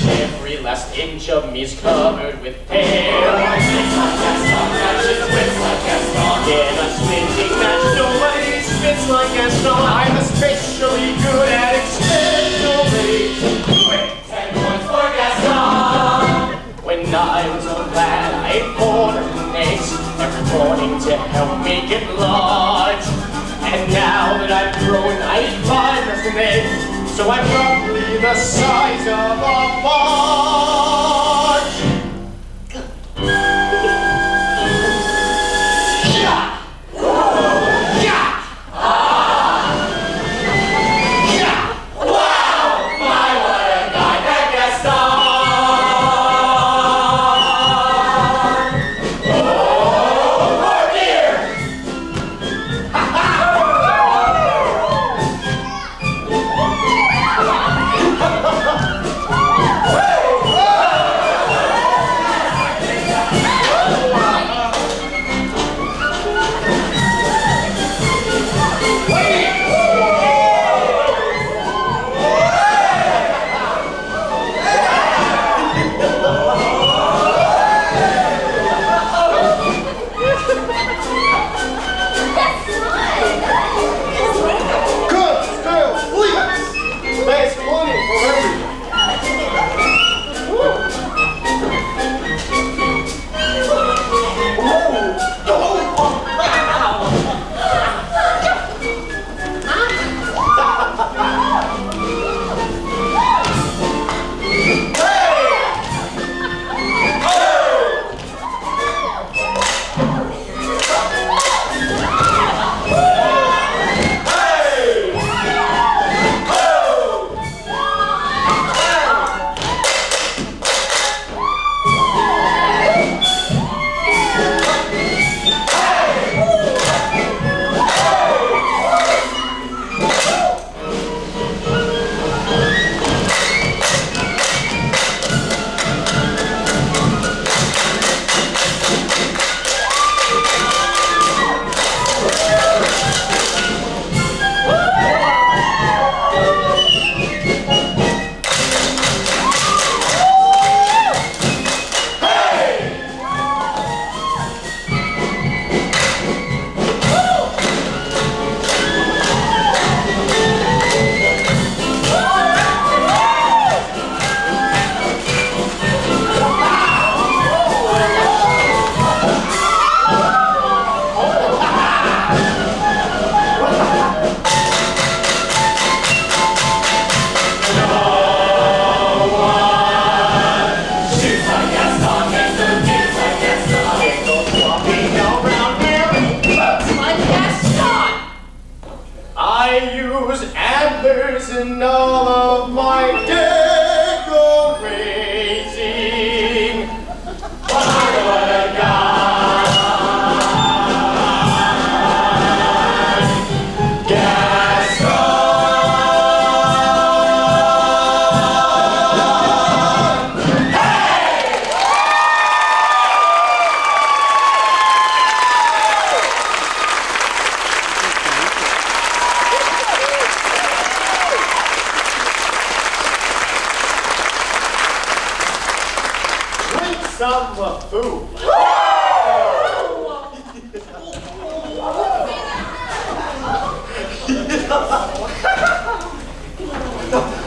And every last inch of me's covered with hair. It's like Gaston, matches spits like Gaston. In a spitting match, nobody spits like Gaston. I'm especially good at especially. Quick, 10 points for Gaston. When I was a lad, I ate corn and eggs every morning to help me get large. And now that I've grown, I eat 5 dozen eggs, so I'm roughly the size of a barge.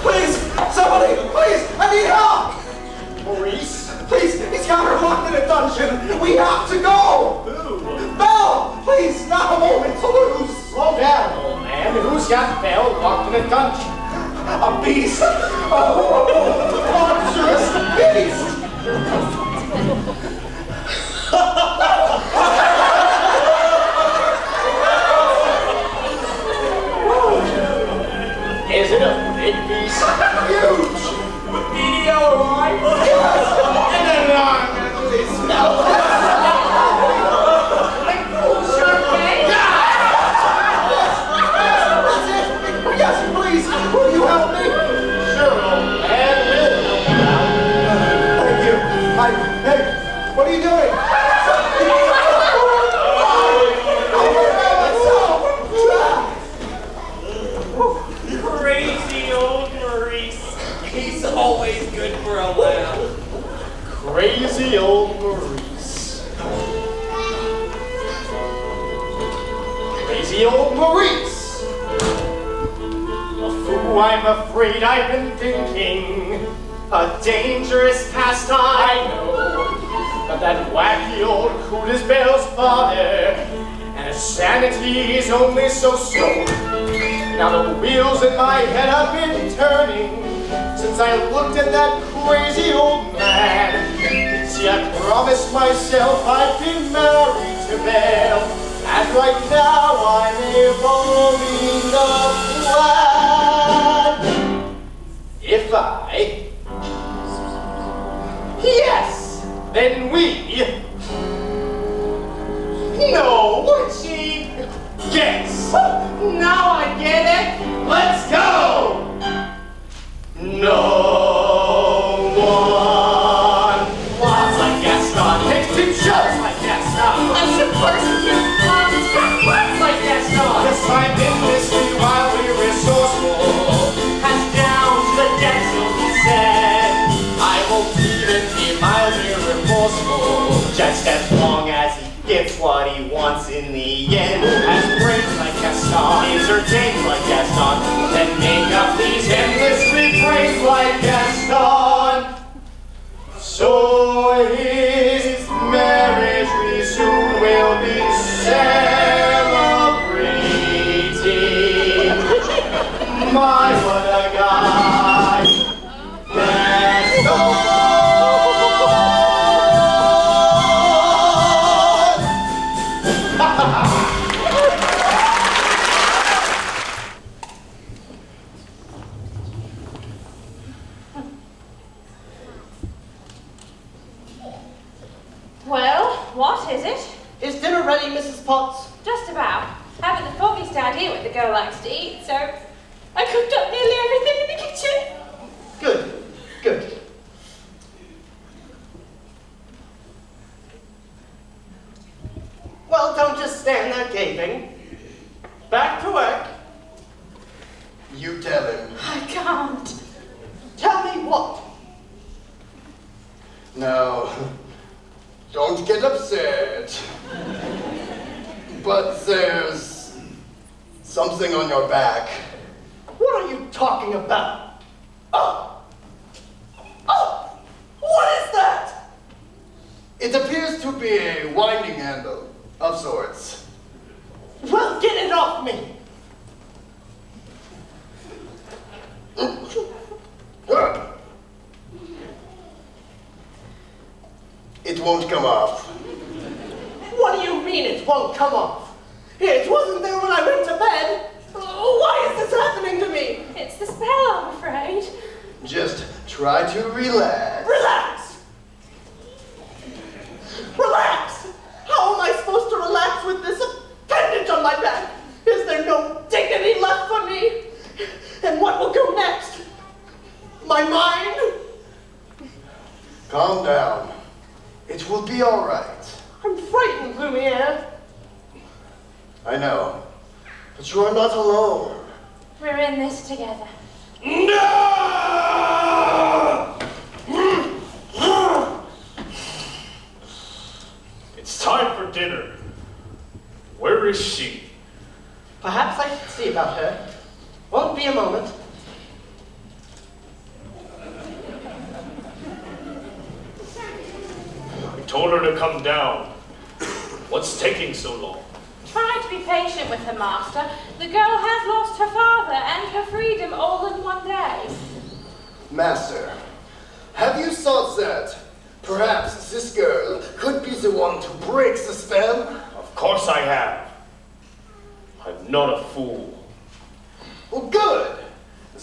Please, somebody, please, I need help! Maurice, please, he's got her locked in a dungeon. We have to go! Belle, please, not a moment to lose. Slow down, old man. Who's got Belle locked in a dungeon? A beast! A horrible, monstrous beast! Is it a big beast? Huge! Meteorite! Yes! And an enormously smell! Like who's your name? That's it! Yes, please! Will you help me? Sure, old man. We'll help you out. crazy old Maurice. Of who I'm afraid I've been thinking. A dangerous pastime, I know. But that wacky old coot is Belle's father, and his sanity is only so slow. Now the wheels in my head have been turning since I looked at that crazy old man. See, I promised myself I'd be married to Belle, and right now I'm evolving the plan. If I... Yes! Then we... No, would she? Yes! Now I get it! Let's go! No one wants like Gaston. Takes two shots like Gaston. I should persecute Tom's works like Gaston. Yes, I've been listening wildly resourceful. Has down to the depths of he said. I won't even be mildly remorseful. Just as long as he gets what he wants in the end. Has brains like Gaston. Entertains like Gaston. Then make up these endless refrains like Gaston. So his marriage we soon will be celebrating. My, what a guy. Gaston. Well, what is it? Is dinner ready, Mrs. Potts? Just about. Having the foggiest idea what the girl likes to eat, so I cooked up nearly everything in the kitchen. Good, good. Well, don't just stand there gaping. Back to work. You tell him. I can't. Tell me what? No. Don't get upset. But there's something on your back. What are you talking about? Oh! Oh! What is that? It appears to be a winding handle of sorts. Well, get it off me! It won't come off. What do you mean it won't come off? It wasn't there when I went to bed. Why is this happening to me? It's the spell, I'm afraid. Just try to relax. Relax! Relax! How am I supposed to relax with this appendage on my back? Is there no dignity left for me? And what will go next? My mind? Calm down. It will be all right. I'm frightened, Lumiere. I know. But you are not alone. We're in this together. No! It's time for dinner. Where is she? Perhaps I should see about her. Won't be a moment. I told her to come down. What's taking so long? Try to be patient with her, master. The girl has lost her father and her freedom all in one day. Master, have you thought that perhaps this girl could be the one to break the spell? Of course I have. I'm not a fool. Well, good.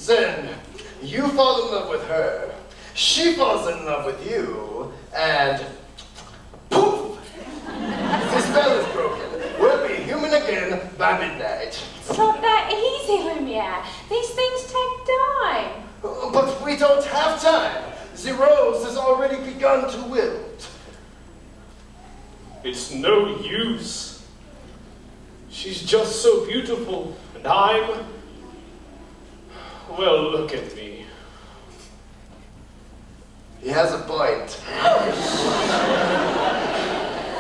Then you fall in love with her, she falls in love with you, and poof! The spell is broken. We'll be human again by midnight. It's not that easy, Lumiere. These things take time. But we don't have time. The rose has already begun to wilt. It's no use. She's just so beautiful, and I'm... Well, look at me. He has a point.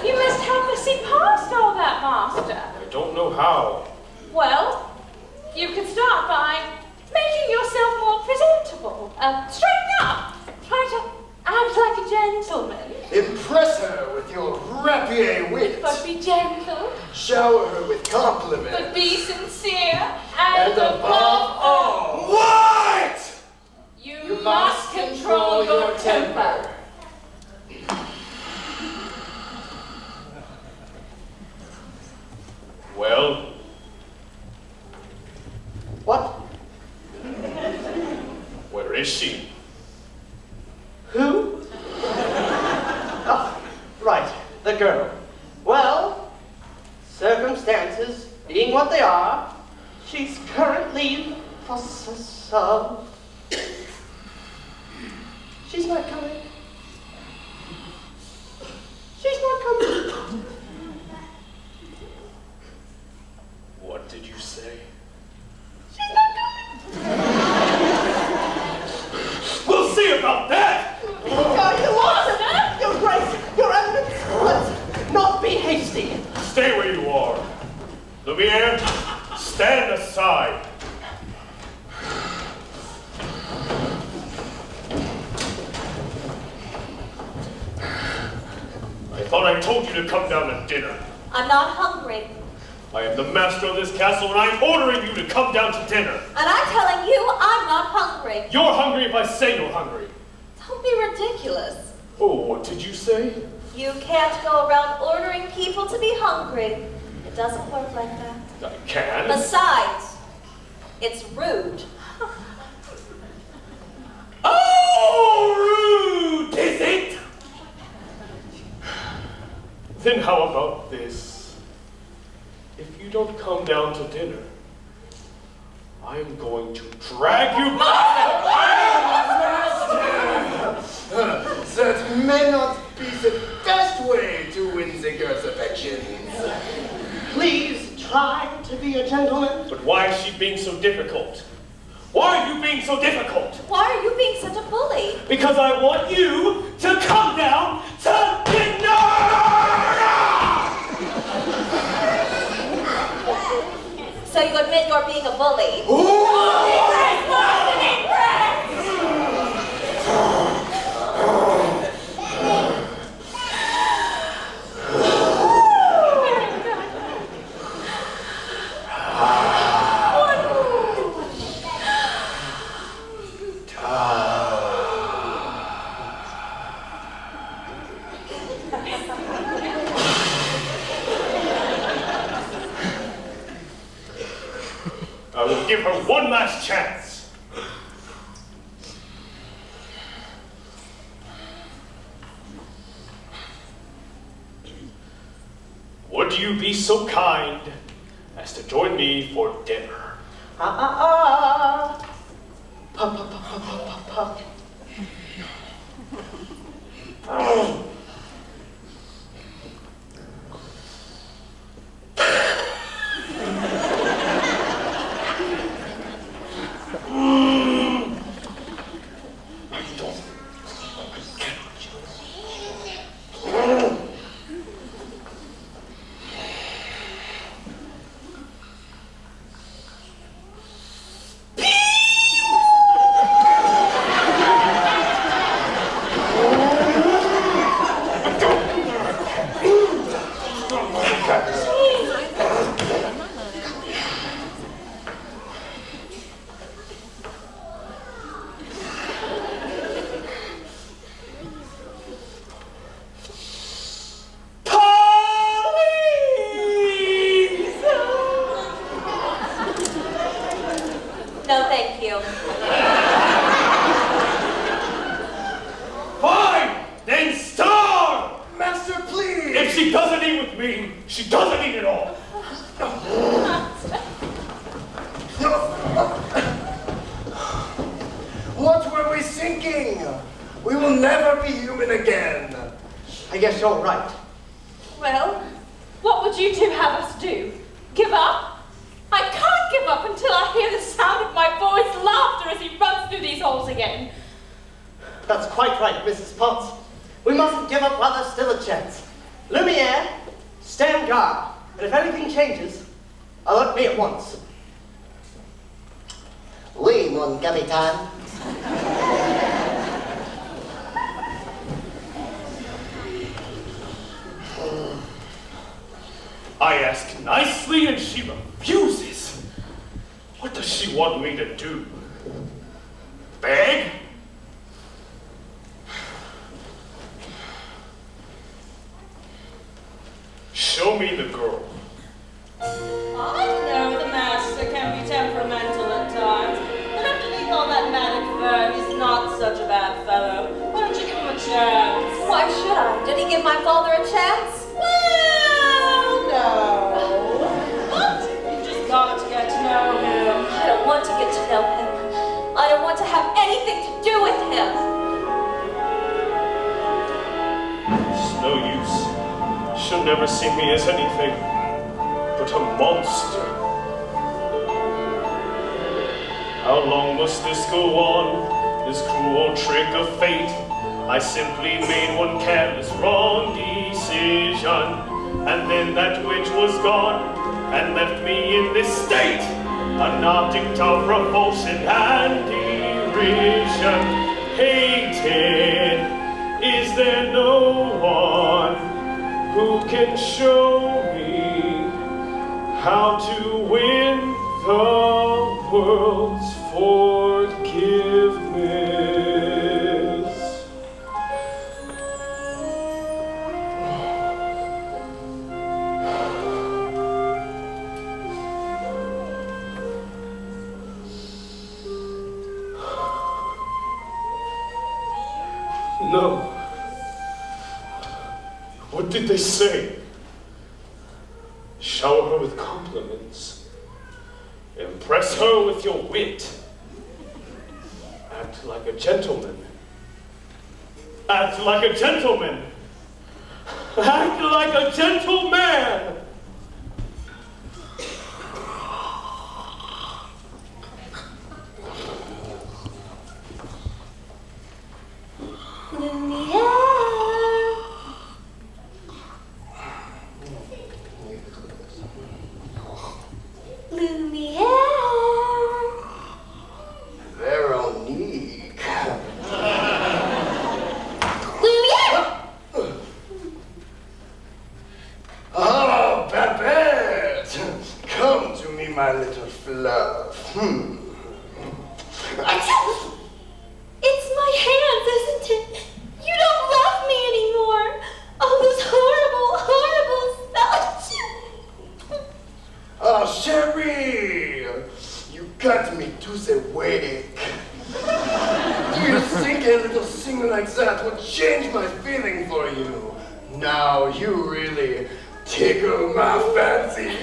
You must help us see past all that, master. I don't know how. Well, you could start by making yourself more presentable. Straighten up. Try to act like a gentleman. Impress her with your rapier wit. But be gentle. Shower her with compliments. But be sincere. And above all, What? you must control your temper. Well? What? Where is she? Who? Oh, right, the girl. Well, circumstances being what they are, she's currently in the process of... She's not coming. She's not coming. What did you say? She's not coming. We'll see about that! Your Lordship, Your Grace, Your Eminence, let's not be hasty. Stay where you are. Lumiere, stand aside. I thought I told you to come down to dinner. I'm not hungry. I am the master of this castle, and I'm ordering you to come down to dinner. And I'm telling you, I'm not hungry. You're hungry if I say you're hungry. Don't be ridiculous. Oh, what did you say? You can't go around ordering people to be hungry. It doesn't work like that. I can. Besides, it's rude. Oh, rude, is it? Then how about this? If you don't come down to dinner, I'm going to drag you back. That may not be the best way to win the girl's affections. Please try to be a gentleman. But why is she being so difficult? Why are you being so difficult? Why are you being such a bully? Because I want you to come down to dinner! So you admit you're being a bully? I will give her one last chance. Would you be so kind as to join me for dinner? Pa, pa, pa, pa, pa, pa. No, thank you. Fine! Then starve! Master, please! If she doesn't eat with me, she doesn't eat at all. What were we thinking? We will never be human again. I guess you're right. Well, what would you two have us do? Give up? I can't give up until I hear the sound of my boy's laughter as he runs through these halls again. That's quite right, Mrs. Potts. We mustn't give up while there's still a chance. Lumiere, stand guard. And if anything changes, Alert me at once. Oui, mon capitaine. I ask nicely and she refuses. What does she want me to do? Beg? Show me the girl. I know the master can be temperamental at times, but underneath all that manic fur, he's not such a bad fellow. Why don't you give him a chance? Why should I? Did he give my father a chance? Well, no. But you've just got to get to know him. I don't want to get to know him. I don't want to have anything to do with him. It's no use. She'll never see me as anything but a monster. How long must this go on? This cruel trick of fate? I simply made one careless wrong decision, and then that witch was gone and left me in this state, an object of revulsion and derision. Hated, is there no one who can show me how to win the world's forgiveness? No. What did they say? Shower her with compliments. Impress her with your wit. Act like a gentleman. Act like a gentleman. Act like a gentleman. It's my hands, isn't it? You don't love me anymore. Oh, this horrible, horrible smell. Oh, Sherry! You got me to the wake. Do you think a little thing like that would change my feeling for you? Now you really tickle my fancy.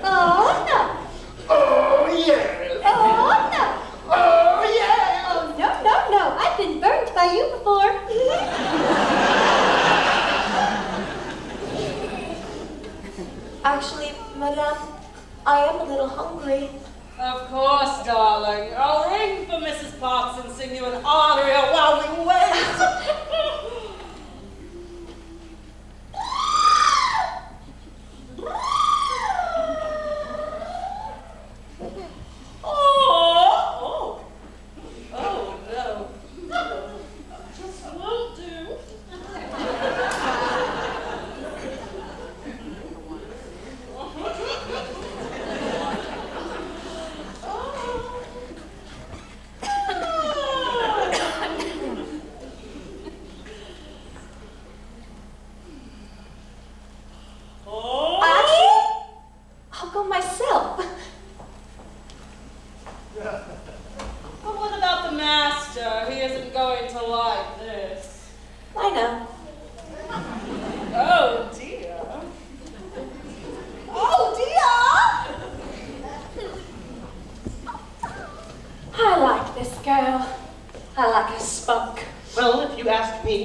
Oh, no. Oh, yes. Oh, no. Oh, yes. Oh, no, no, no. I've been burnt by you before. Actually, Madame, I am a little hungry. Of course, darling. I'll ring for Mrs. Potts and sing you an aria while we wait.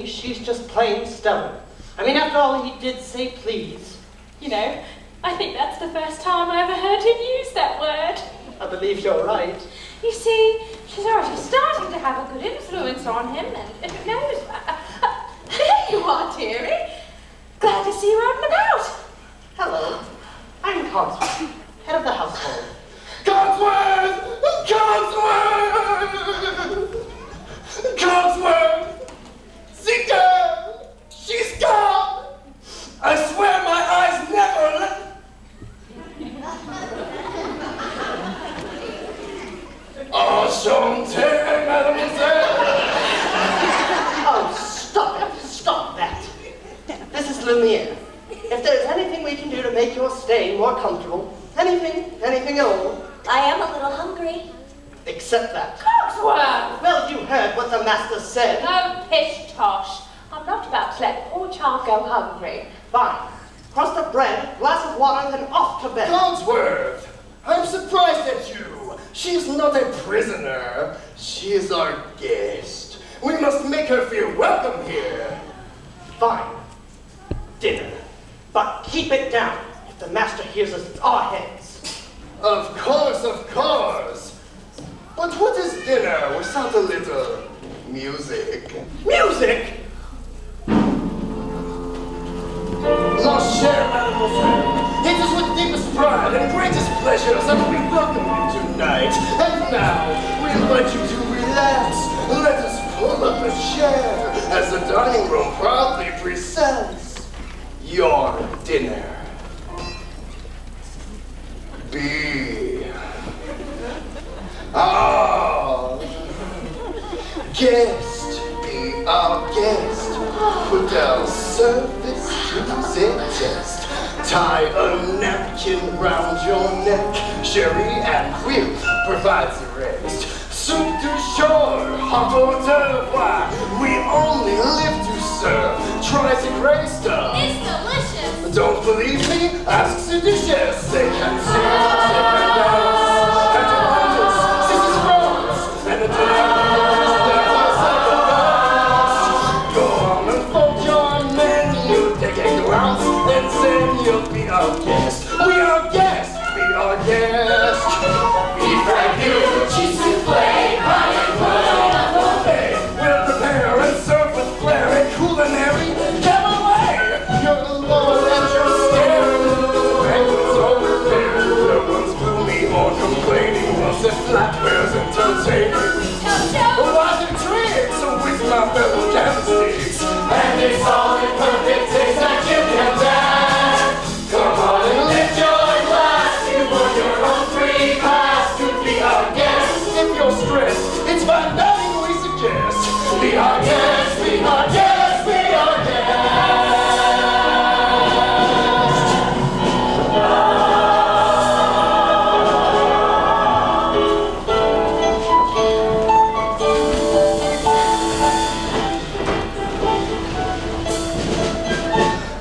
She's just plain stubborn. I mean, after all, he did say please. You know, I think that's the first time I ever heard him use that word. I believe you're right. You see, she's already starting to have a good influence on him, and who knows? There you are, dearie. Glad to see you out and about. Hello. I'm Cogsworth, head of the house there's anything we can do to make your stay more comfortable, anything at all. I am a little hungry. Except that. Cogsworth! Well, you heard what the master said. No pish-tosh. I'm not about to let poor child go hungry. Fine. Crust of bread, glass of water, then off to bed. Cogsworth, I'm surprised at you. She's not a prisoner. She is our guest. We must make her feel welcome here. Fine. Dinner. But keep it down. If the master hears us, it's our heads. Of course, of course. But what is dinner without a little music? Music? Ma chère mademoiselle, it is with deepest pride and greatest pleasure that we welcome you tonight. And now, we invite you to relax. Let us pull up a chair as the dining room proudly presents your dinner. Be our guest, be our guest. Put our service to the test. Tie a napkin round your neck. Sherry and Wirth provides the rest. Soup du jour, hot hors d'oeuvre. We only live to serve. Try the great stuff. It's delicious. Don't believe me? Ask the dishes. They can sing, they can dance. And to us, this is France. And the dinner is never second best. Go on and fold your menu. Take a glance, and then you'll be our guest. We are guests. Be our guest. Beef ragu, cheese souffle, pie and pudding, and buffet. We'll prepare and serve with flair and culinary cabaret. You're alone and you're scared. Banquets all prepared. No one's gloomy or complaining. Once the flatware's entertaining. What a treat! So with my fellow candlesticks. And it's all in perfect taste that you can dance. Come on and lift your glass. You want your own free pass to be our guest. If you're stressed, it's fine dining we suggest. Be our guest, be our guest, be our guest.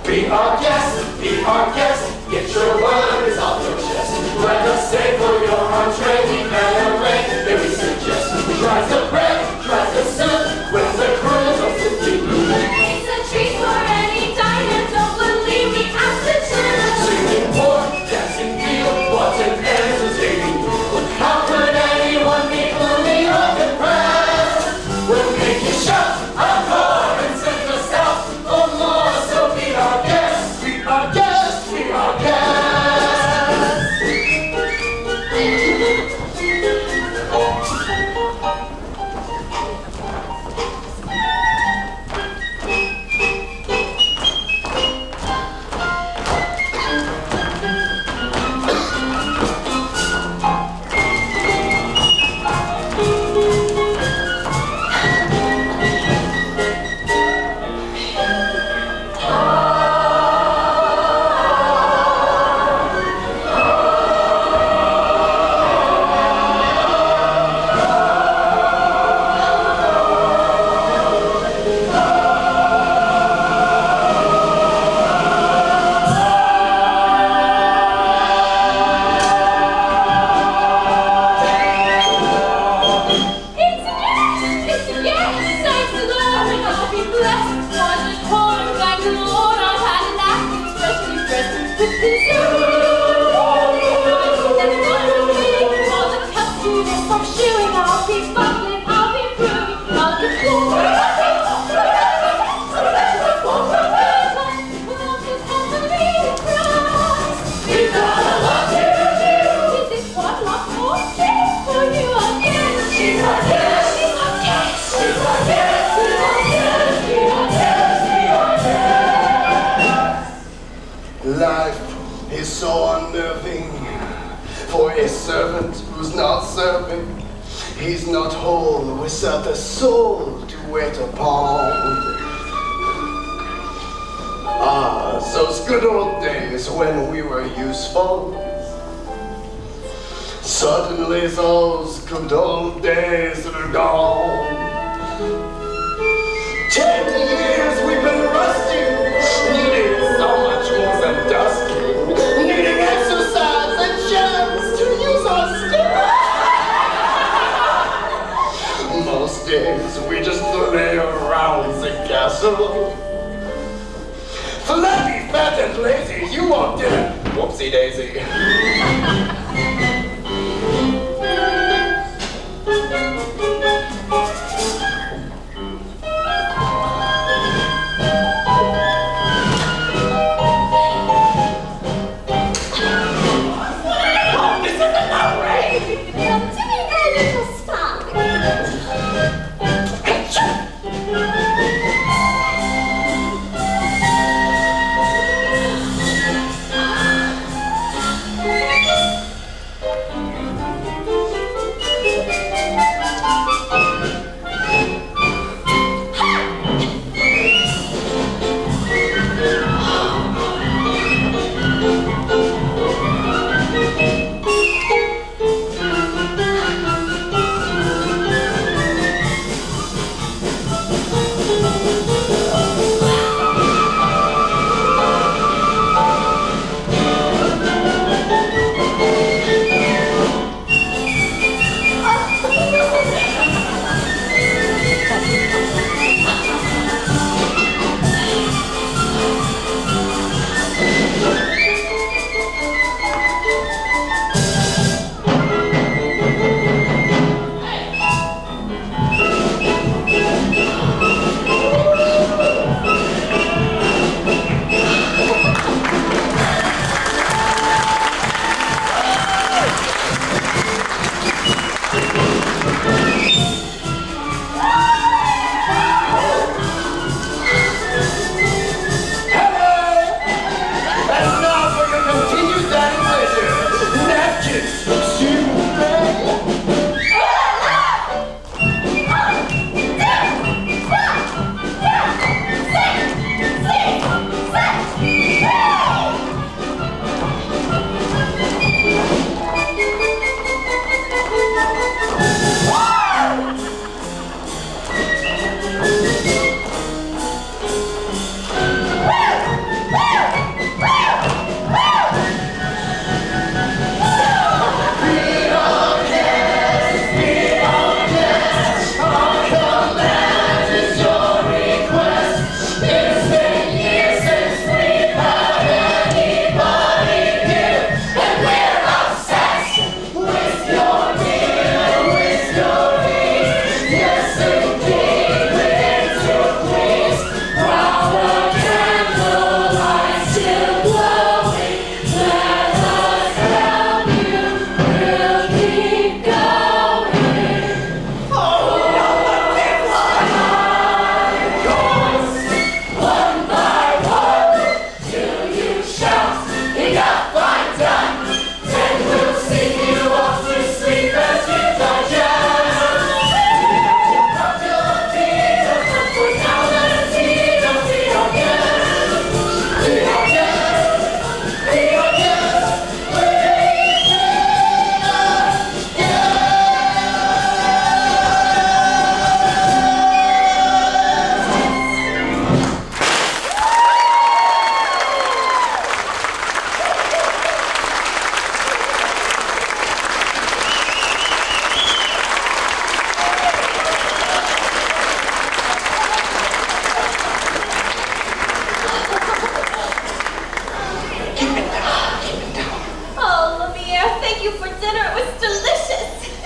Be our guest, be our guest. Get your worries off your chest. Let us say for your entree, we can arrange. Then we suggest try the bread, try the soup. When the crew don't simply move. It's a treat for any diner. Don't believe me, ask the chef. Singing pork, dancing field, what an entertaining meal. How could anyone be gloomy or depressed? We'll make you shout, encore, and send us out for more. So be our guest, be our guest, be our guest. Life is so unnerving for a servant who's not serving. He's not whole without a soul to wait upon. Ah, those good old days when we were useful. Suddenly those good old days are gone. 10 years we've been rusting, needing so much more than dusting, needing exercise and chance to use our skills. Most days we just lay around the castle. Flabby, fat, and lazy, you walked in. Whoopsie daisy.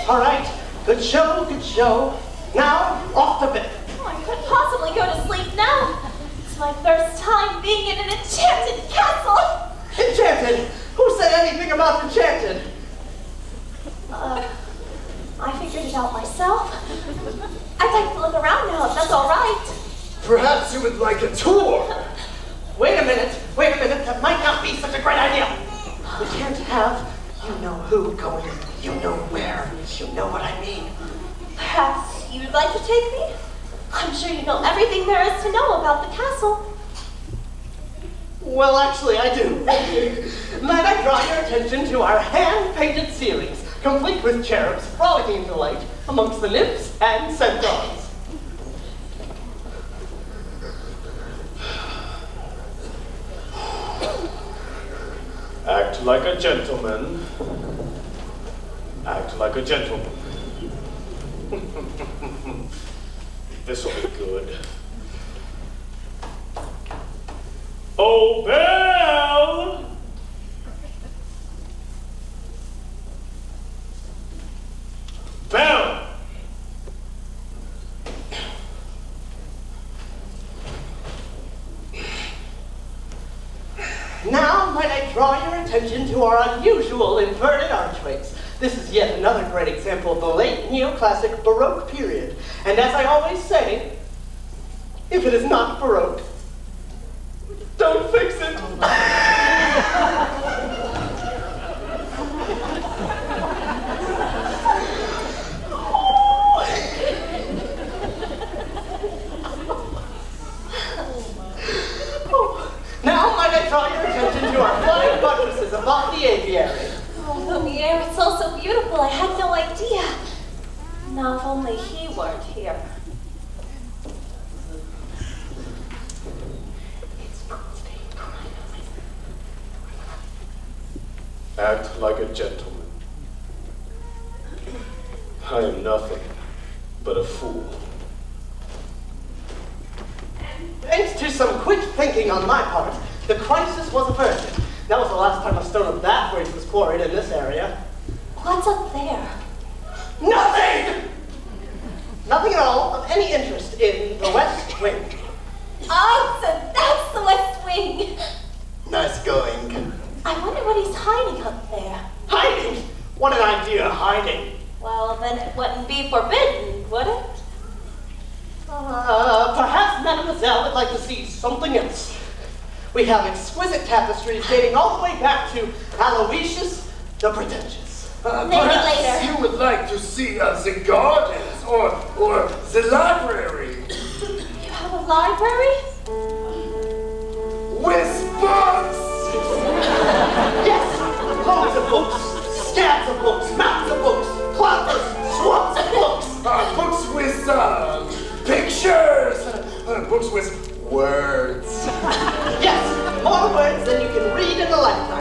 All right, good show, good show. Now, off to bed. Oh, I couldn't possibly go to sleep now. It's my first time being in an enchanted castle. Enchanted? Who said anything about enchanted? I figured it out myself. I'd like to look around now, if that's all right. Perhaps you would like a tour. Wait a minute, that might not be such a great idea. We can't have you-know-who going, you-know-where, you know what I mean. Perhaps you'd like to take me? I'm sure you know everything there is to know about the castle. Well, actually, I do. Might I draw your attention to our hand-painted ceilings, complete with cherubs frolicking in delight amongst the nymphs and centaurs. Act like a gentleman. Act like a gentleman. This'll be good. Oh, Belle! Belle! Now, might I draw your attention to our unusual inverted archways. This is yet another great example of the late neoclassic Baroque period. And as I always say, if it is not Baroque, don't fix it. Now might I draw your attention to our flying buttresses above the aviary. Oh, Lumiere, it's all so beautiful. I had no idea. Now, if only he weren't here. Act like a gentleman. I am nothing but a fool. Thanks to some quick thinking on my part, the crisis was averted. That was the last time a stone of that weight was quarried in this area. What's up there? Nothing! Nothing at all of any interest in the West Wing. Oh, so that's the West Wing. Nice going. I wonder what he's hiding up there. Hiding? What an idea, hiding. Well, then it wouldn't be forbidden, would it? Perhaps Mademoiselle would like to see something else. We have exquisite tapestries dating all the way back to Aloysius the Pretentious. Maybe later. You would like to see the gardens or the library. You have a library? With books! Yes, loads of books, scabs of books, mountains of books, clusters, swamps of books. Books with pictures. Books with words. Yes, more words than you can read in a lifetime.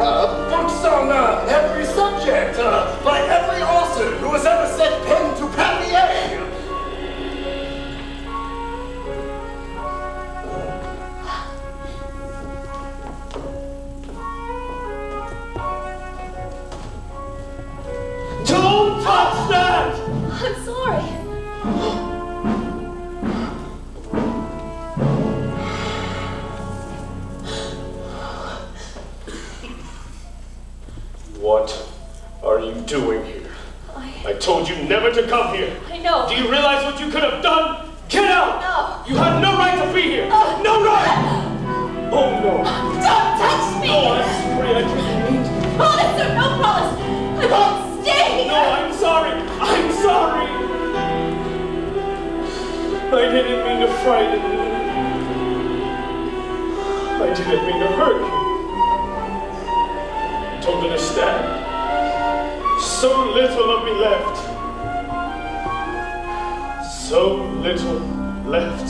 Books on every subject, by every author who has ever set pen to papier. Don't touch that! I'm sorry. What are you doing here? I told you never to come here. I know. Do you realize what you could have done? Get out! No. You had no right to be here! Oh. No right! Oh no! Don't touch me! No, I'm sorry, I didn't mean to. Promise or no promise, I won't stay here. No, I'm sorry! I'm sorry! I didn't mean to frighten you. I didn't mean to hurt you. Don't understand. So little of me left. So little left.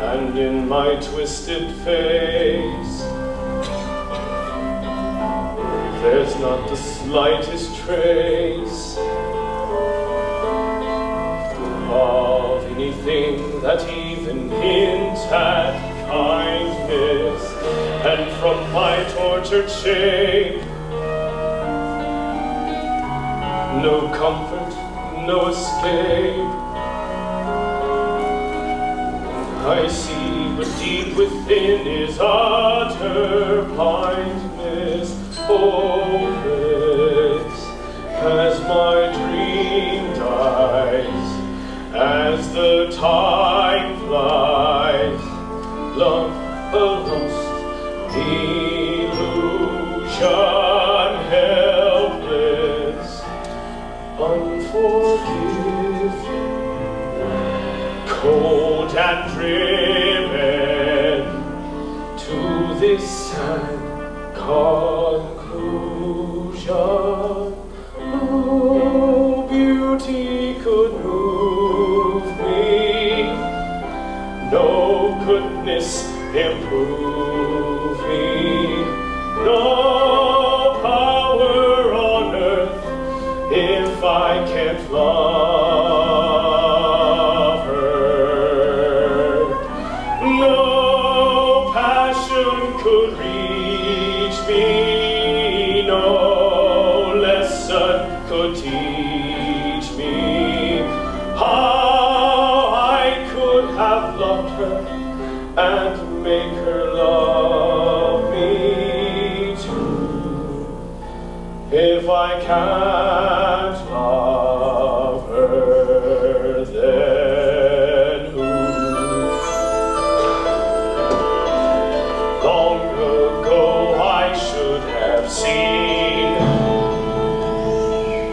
And in my twisted face, there's not the slightest trace of anything that even hints at kindness. And from my tortured shame, no comfort, no escape. I see, but deep within is utter blindness, hopeless, as my dream dies, as the time flies. Love, a lost illusion, helpless, and driven to this sad conclusion. No beauty could move me, no goodness improve me, no power on earth if I can't love her. No passion could reach me, no lesson could teach me how I could have loved her and make her love me too. If I can't love her, then who? Long ago I should have seen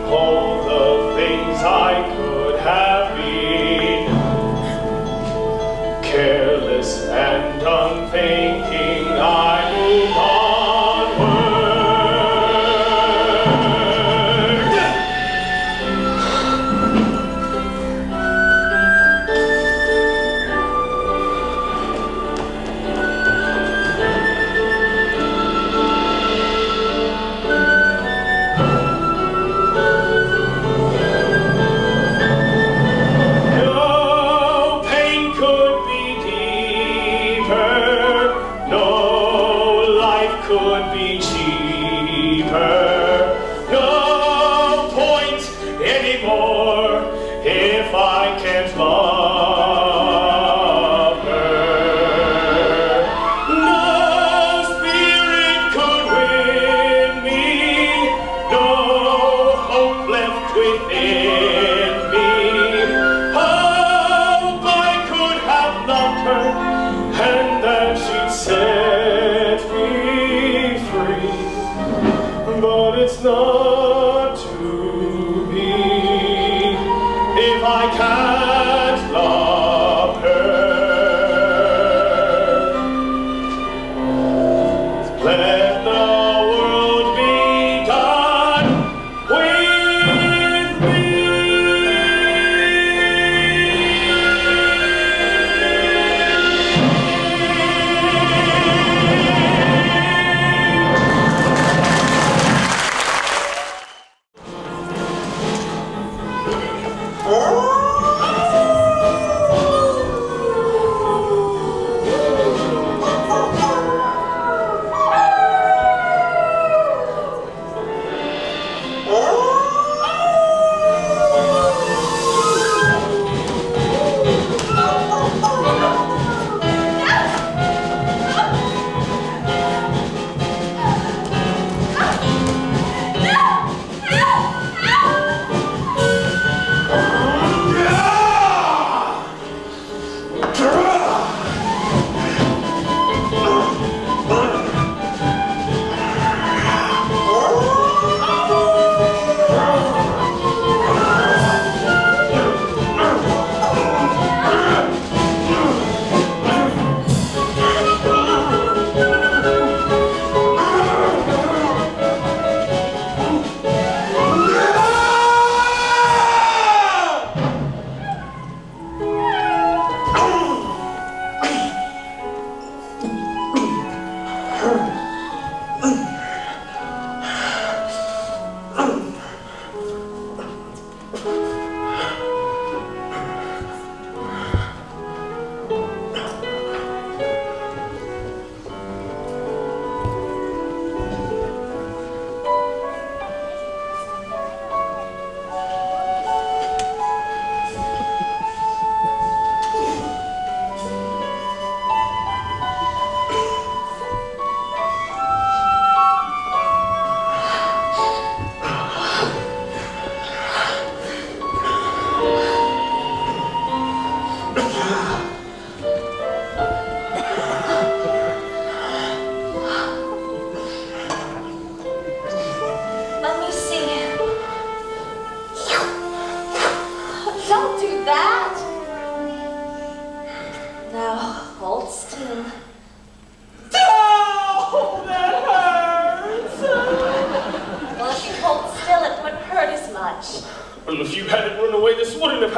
all the things I could have been, careless and unthinking, I moved onward. No pain could be deeper, no life could be cheaper, no point anymore if I can't love her. No spirit could win me, no hope left within me. Hope I could have loved her and that she'd set me free, but it's not to be if I can't love her. Let the world be done with me.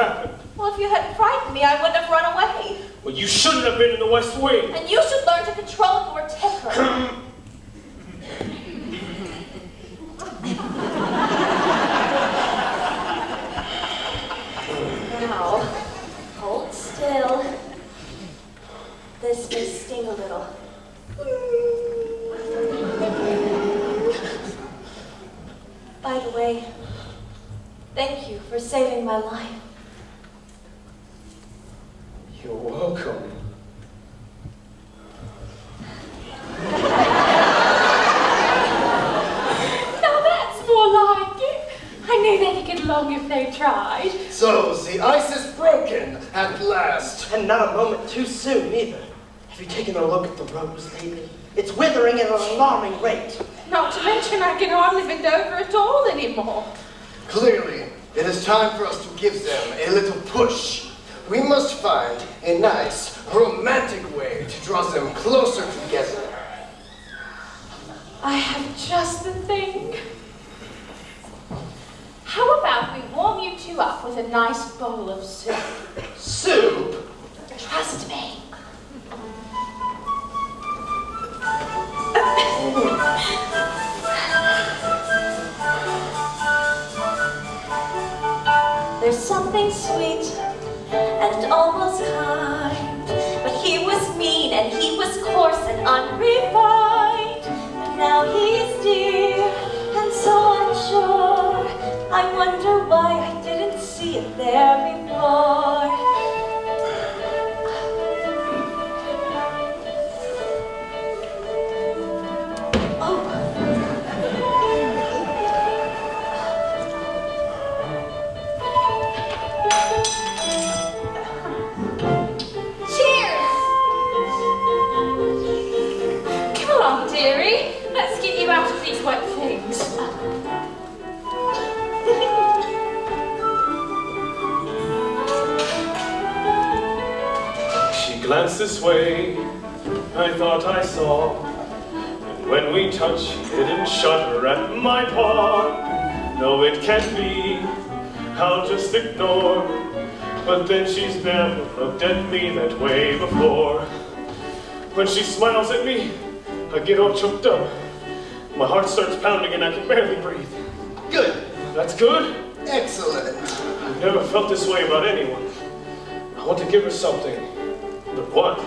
happened? Well, if you hadn't frightened me, I wouldn't have run away. Well, you shouldn't have been in the West Wing. And you should learn to control your temper. Now, hold still. This may sting a little. By the way, thank you for saving my life. You're welcome. Now that's more like it. I knew they'd get along if they tried. So, the ice is broken at last. And not a moment too soon, either. Have you taken a look at the rose lately? It's withering at an alarming rate. Not to mention I can hardly bend over at all anymore. Clearly, it is time for us to give them a little push. We must find a nice, romantic way to draw them closer together. I have just the thing. How about we warm you two up with a nice bowl of soup? Soup? Trust me. There's something sweet and almost kind, but he was mean and he was coarse and unrefined. But now he's dear and so unsure. I wonder why I didn't see it there before. Let's get you out of these wet things. She glanced this way, I thought I saw. And when we touched, she didn't shudder at my paw. No, it can't be, I'll just ignore. But then she's never looked at me that way before. When she smiles at me, I get all choked up. My heart starts pounding and I can barely breathe. Good. That's good? Excellent. I've never felt this way about anyone. I want to give her something. But what?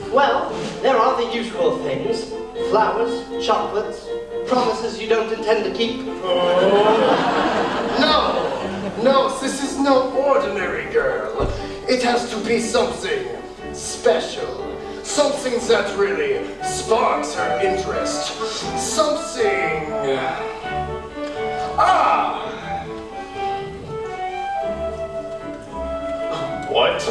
Well, there are the usual things. Flowers, chocolates, promises you don't intend to keep. No, this is no ordinary girl. It has to be something special. Something that really sparks her interest. Something... What?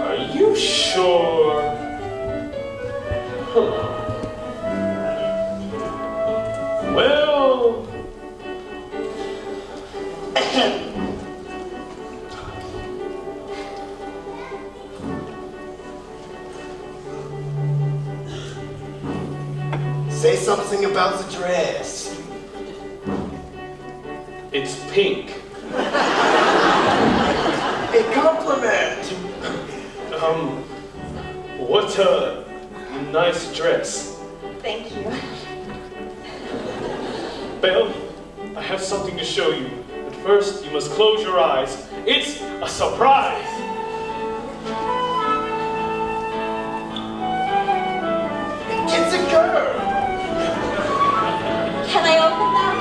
Are you sure? Well... Say something about the dress. It's pink. A compliment. What a nice dress. Thank you. Belle, I have something to show you. But first, you must close your eyes. It's a surprise. It's a girl. Can I open them?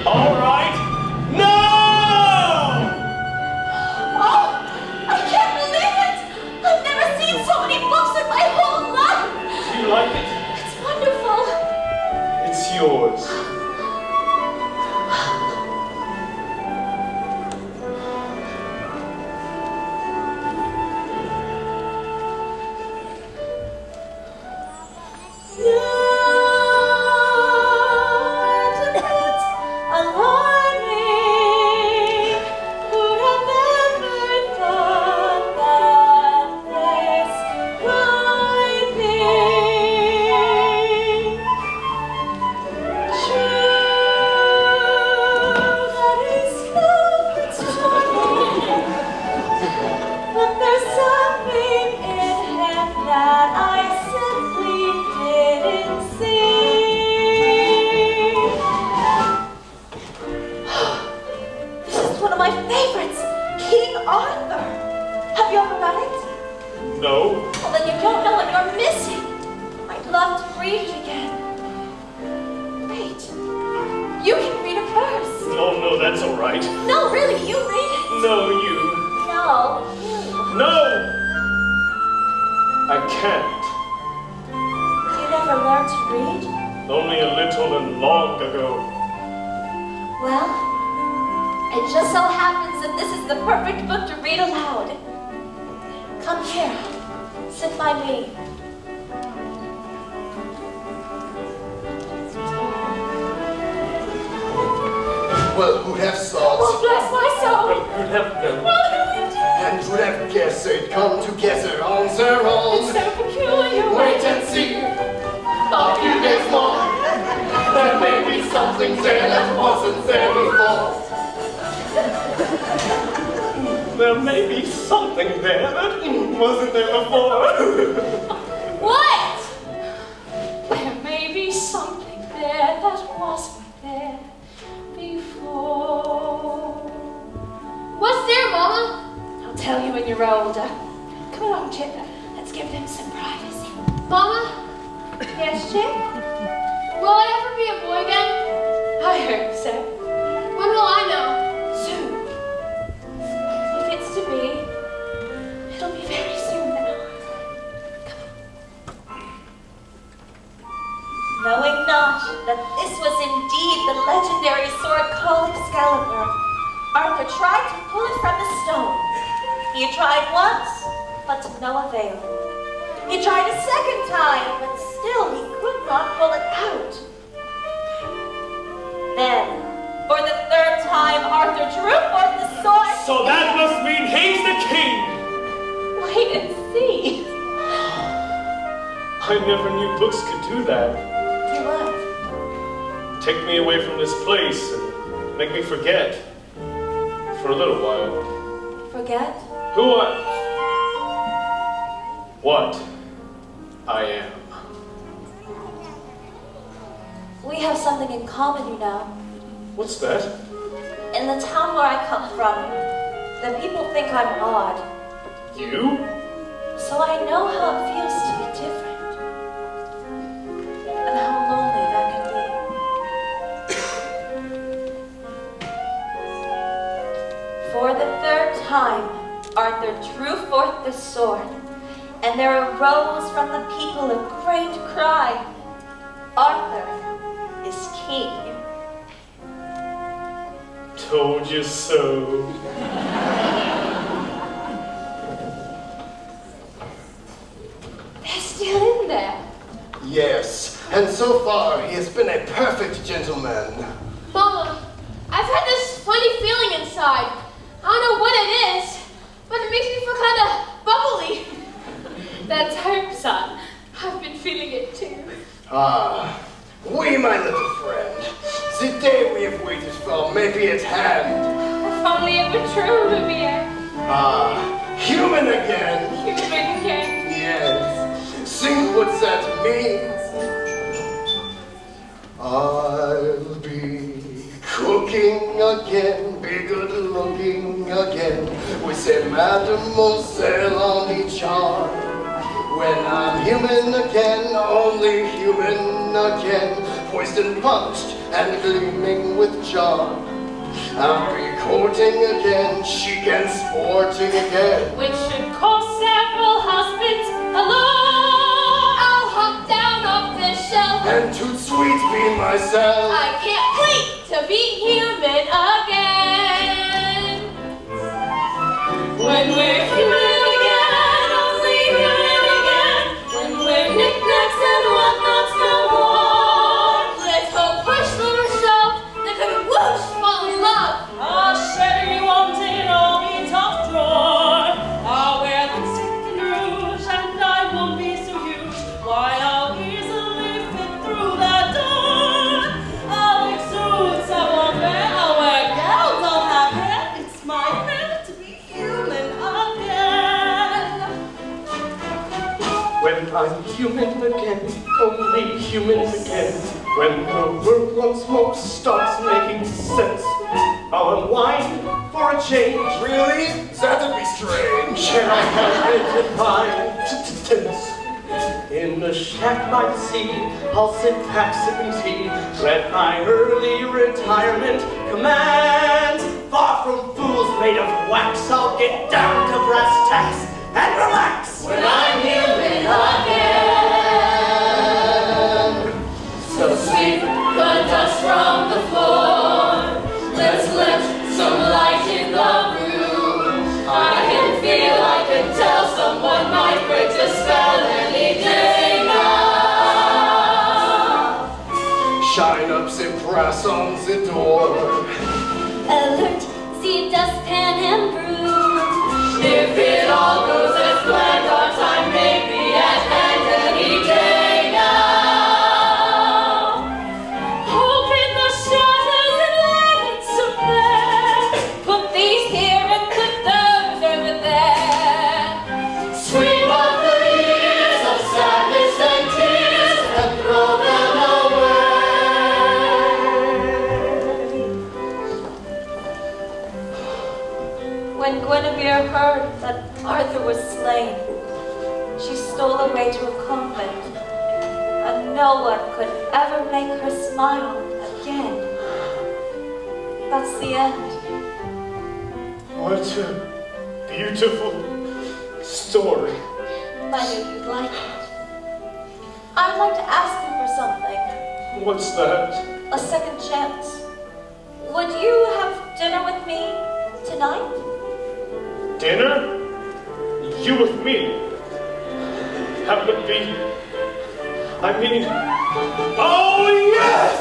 All right. No! Oh, I can't believe it! I've never seen so many books in my whole life! Do you like it? It's wonderful. It's yours. read it again. Wait. You can read it first. Oh, no, that's all right. No, really, you read it. No, you. No, you. No! I can't. You never learned to read? Only a little and long ago. Well, it just so happens that this is the perfect book to read aloud. Come here. Sit by me. Well, who'd have thought? Oh, bless my soul. Who'd have known? And who'd have guessed they'd come together on their own? It's so peculiar. Wait and see. A few days more. There may be something there that wasn't there before. There may be something there that wasn't there before. What? There may be something there that wasn't there before. What's there, Mama? I'll tell you when you're older. Come along, Chip. Let's give them some privacy. Mama, Yes, Chip? will I ever be a boy again? I hope so. When will I know? Soon. If it's to be, it'll be very soon now. Knowing not that this was indeed the legendary sword called Excalibur, Arthur tried to pull it from the stone. He tried once, but to no avail. He tried a second time, but still he could not pull it out. Then, for the third time, Arthur drew forth the sword. So that must mean he's the king! Wait and see. I never knew books could do that. Do what? Take me away from this place and make me forget. For a little while. Forget? Who what I am. We have something in common, you know. What's that? In the town where I come from, the people think I'm odd. You? So I know how it feels to be different. And how lonely that can be. For the third time, Arthur drew forth the sword, and there arose from the people a great cry. Arthur is king. Told you so. They're still in there. Yes, and so far he has been a perfect gentleman. Mama, I've had this funny feeling inside. I don't know what it is, but it makes me feel kind of bubbly. That's hope, son. I've been feeling it too. Ah, we, my little friend. The day we have waited for may be at hand. If only it were true, Lumiere. Ah, human again. Human again. Yes. Think what that means. I'll be cooking again, be good looking again, with a mademoiselle on each arm. When I'm human again, only human again, poised and punched and gleaming with charm. I'll be courting again, chic and sporting again. Which should cost several husbands alone. I'll hop down off the shelf. And to sweet be myself. I can't wait to be human again. When we're human again, only human again. When we're knickknacks and whatnots no more. Let's hope push little shelf that could whoosh fall in love. I'll share you wanting all be top drawer. I'll wear lipstick and rouge, and I won't be so huge. Why, I'll easily fit through that door. I'll wear suits, I won't wear. I'll wear gowns, I'll have hair. It's my plan to be human again. When I'm human again, only human again. When the world once more starts making sense, I'll unwind for a change. Really? That'd be strange. Can I have it in mind tense? In the shack by the sea, I'll sit back sipping tea, read my early retirement commands. Far from fools made of wax, I'll get down to brass tacks and relax when I'm human again. So sweep the dust from the floor. Let's let some light in the room. I can tell someone might break the spell any day now. Shine up the brass on the door. Alert, see dustpan and broom. If it all goes as planned, our time may be at hand any day now. Open the shutters and let it submerge. Put these here and put those over there. Sweep up the years of sadness and tears and throw them away. When Guinevere heard that Arthur was slain, she stole away to a convent, and no one could ever make her smile again. That's the end. What a beautiful story. I knew you'd like it. I'd like to ask you for something. What's that? A second chance. Would you have dinner with me tonight? Dinner? You with me? That would be... Oh, yes!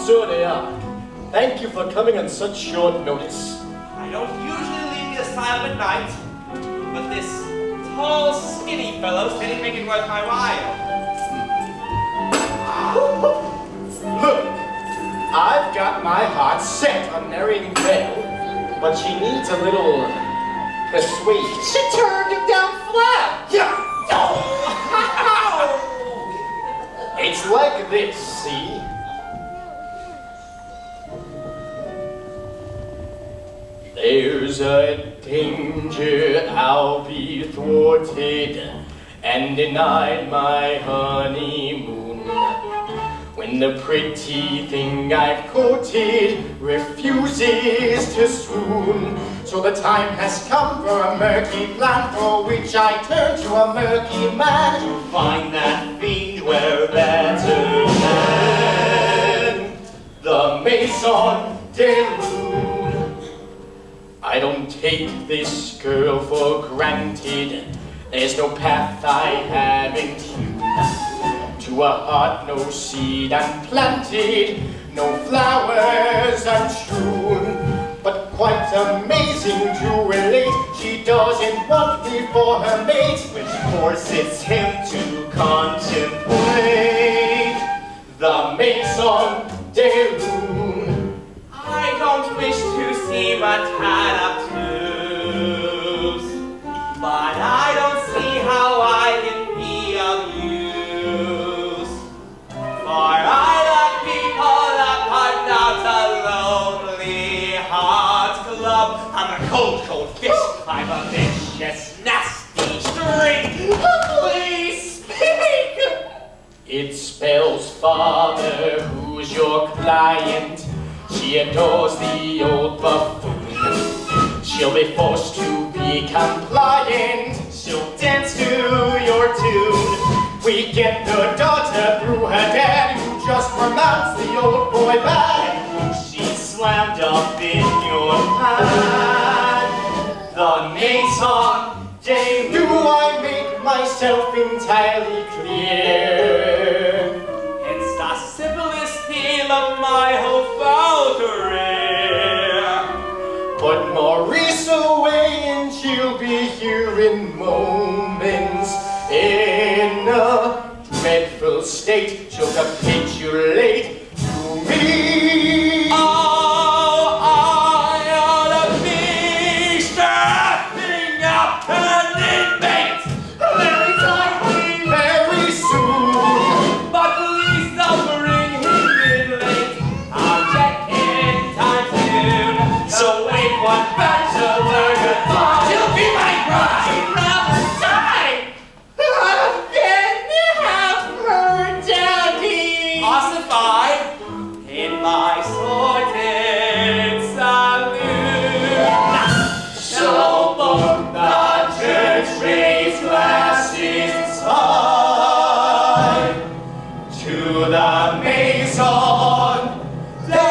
Monsieur de Arc, thank you for coming on such short notice. I don't usually leave the asylum at night, but this tall, skinny fellow said he'd make it worth my while. Look, I've got my heart set on marrying Belle, but she needs a little persuasion. She turned him down flat. Yeah. It's like this, see? There's a danger I'll be thwarted and denied my honeymoon when the pretty thing I've courted refuses to swoon. So the time has come for a murky plan for which I turn to a murky man to find that fiend where that's a man, the Maison de Lune. I don't take this girl for granted. There's no path I haven't hewn. To a heart no seed unplanted, no flowers unstrewn. But quite amazing to relate, she doesn't want me for her mate, which forces him to contemplate the maison de lune. I don't wish to see what Hannah proves, but I don't see how I can be of use. For I love people apart, not a lonely heart club. I'm a cold fish. I'm a vicious, nasty string. Please speak. It spells father, who's your client. She adores the old buffoon. She'll be forced to be compliant. She'll dance to your tune. We get the daughter through her dad, who just pronounced the old boy bad. She's slammed up in your pad. The maison de lune. Do I make myself entirely clear? It's the simplest tale of my whole foul career. Put Maurice away and she'll be here in moments. In a dreadful state, she'll capitulate to me. Oh, I ought to be strapping up an inmate very tightly, Very soon. but please don't bring him in late. I'll check in time soon. So wait one bachelor goodbye. You'll be my bride. Rather die than have her daddy ossified in my sordid saloon. So both the church raised glasses high to the maison de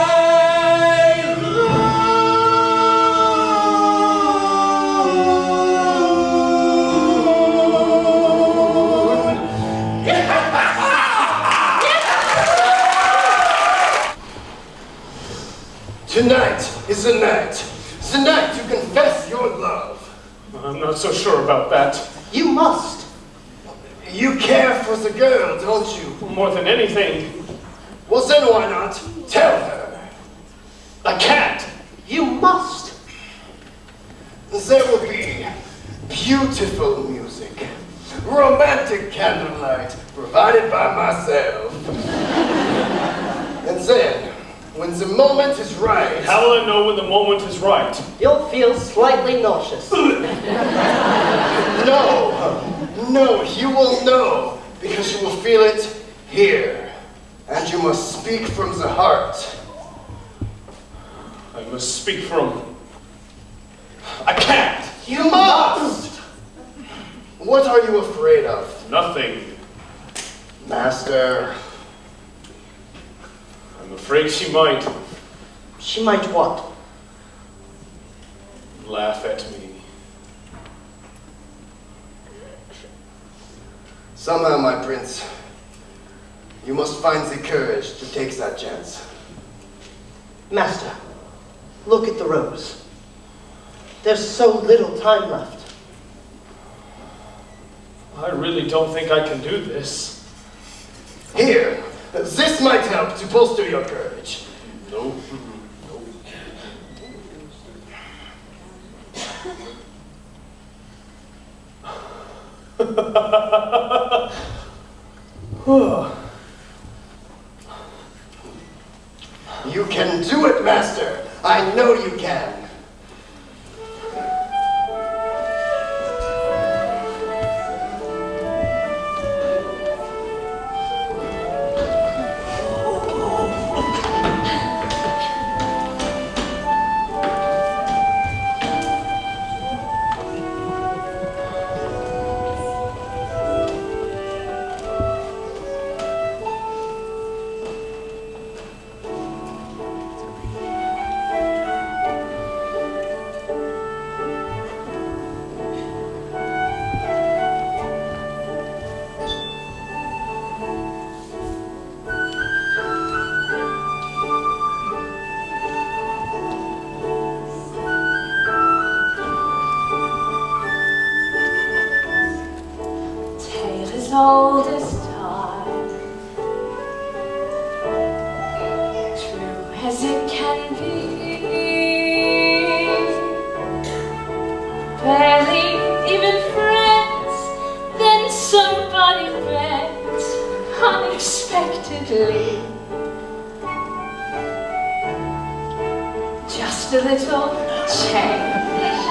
Tonight is the night. It's the night to confess your love. I'm not so sure about that. You must. You care for the girl, don't you? More than anything, Well, then why not tell her? I can't. You must. There will be beautiful music, romantic candlelight provided by myself. And then, when the moment is right, How will I know when the moment is right? You'll feel slightly nauseous. no, you will know, because you will feel it here. And you must speak from the heart. I must speak from... I can't. You must! What are you afraid of? Nothing. Master, I'm afraid she might She might what? laugh at me. somehow, my prince, you must find the courage to take that chance. Master, look at the rose. There's so little time left. I really don't think I can do this. Here, this might help to bolster your courage. No. You can do it, Master. I know you can. Barely even friends, then somebody met unexpectedly. Just a little change,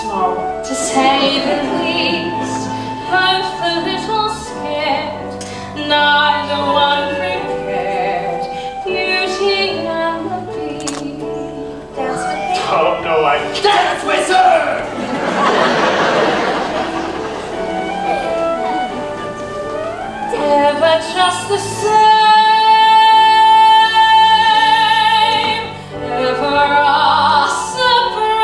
small to say the least, both a little scared, neither one prepared. Beauty and the Beast. Dance with me? Oh, no, I can't. Dance wizard! Ever just the same, ever a surprise,